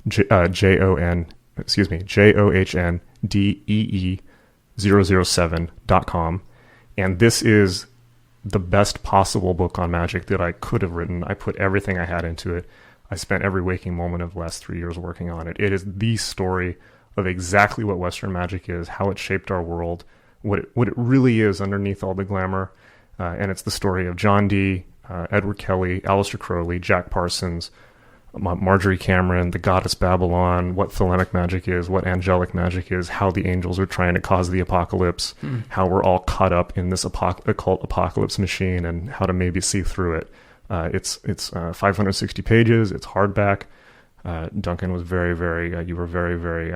Speaker 2: JOHNDEE007.com. And this is the best possible book on magic that I could have written. I put everything I had into it. I spent every waking moment of the last 3 years working on it. It is the story of exactly what Western magic is, how it shaped our world, what it really is underneath all the glamour. And it's the story of John Dee, Edward Kelly, Aleister Crowley, Jack Parsons, Marjorie Cameron, the goddess Babylon, what Thelemic magic is, what angelic magic is, how the angels are trying to cause the apocalypse, how we're all caught up in this occult apocalypse machine, and how to maybe see through it. It's 560 pages. It's hardback. Duncan was you were very, very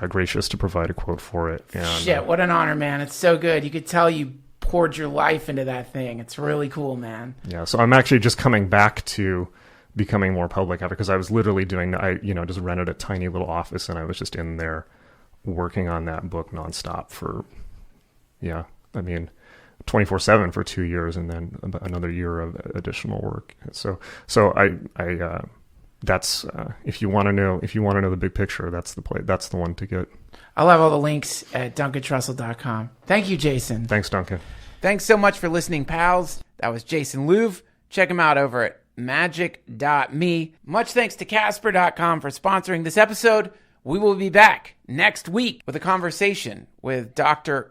Speaker 2: gracious to provide a quote for it. And,
Speaker 1: shit, what an honor, man. It's so good. You could tell you poured your life into that thing. It's really cool, man.
Speaker 2: Yeah, so I'm actually just coming back to becoming more public after, because I was literally doing, just rented a tiny little office and I was just in there working on that book nonstop for, 24/7 for 2 years, and then another year of additional work. So I that's if you want to know the big picture, that's the one to get.
Speaker 1: I'll have all the links at duncantrussell.com. Thank you, Jason.
Speaker 2: Thanks, Duncan.
Speaker 1: Thanks so much for listening, pals. That was Jason Louv. Check him out over at magic.me. Much thanks to Casper.com for sponsoring this episode. We will be back next week with a conversation with Dr.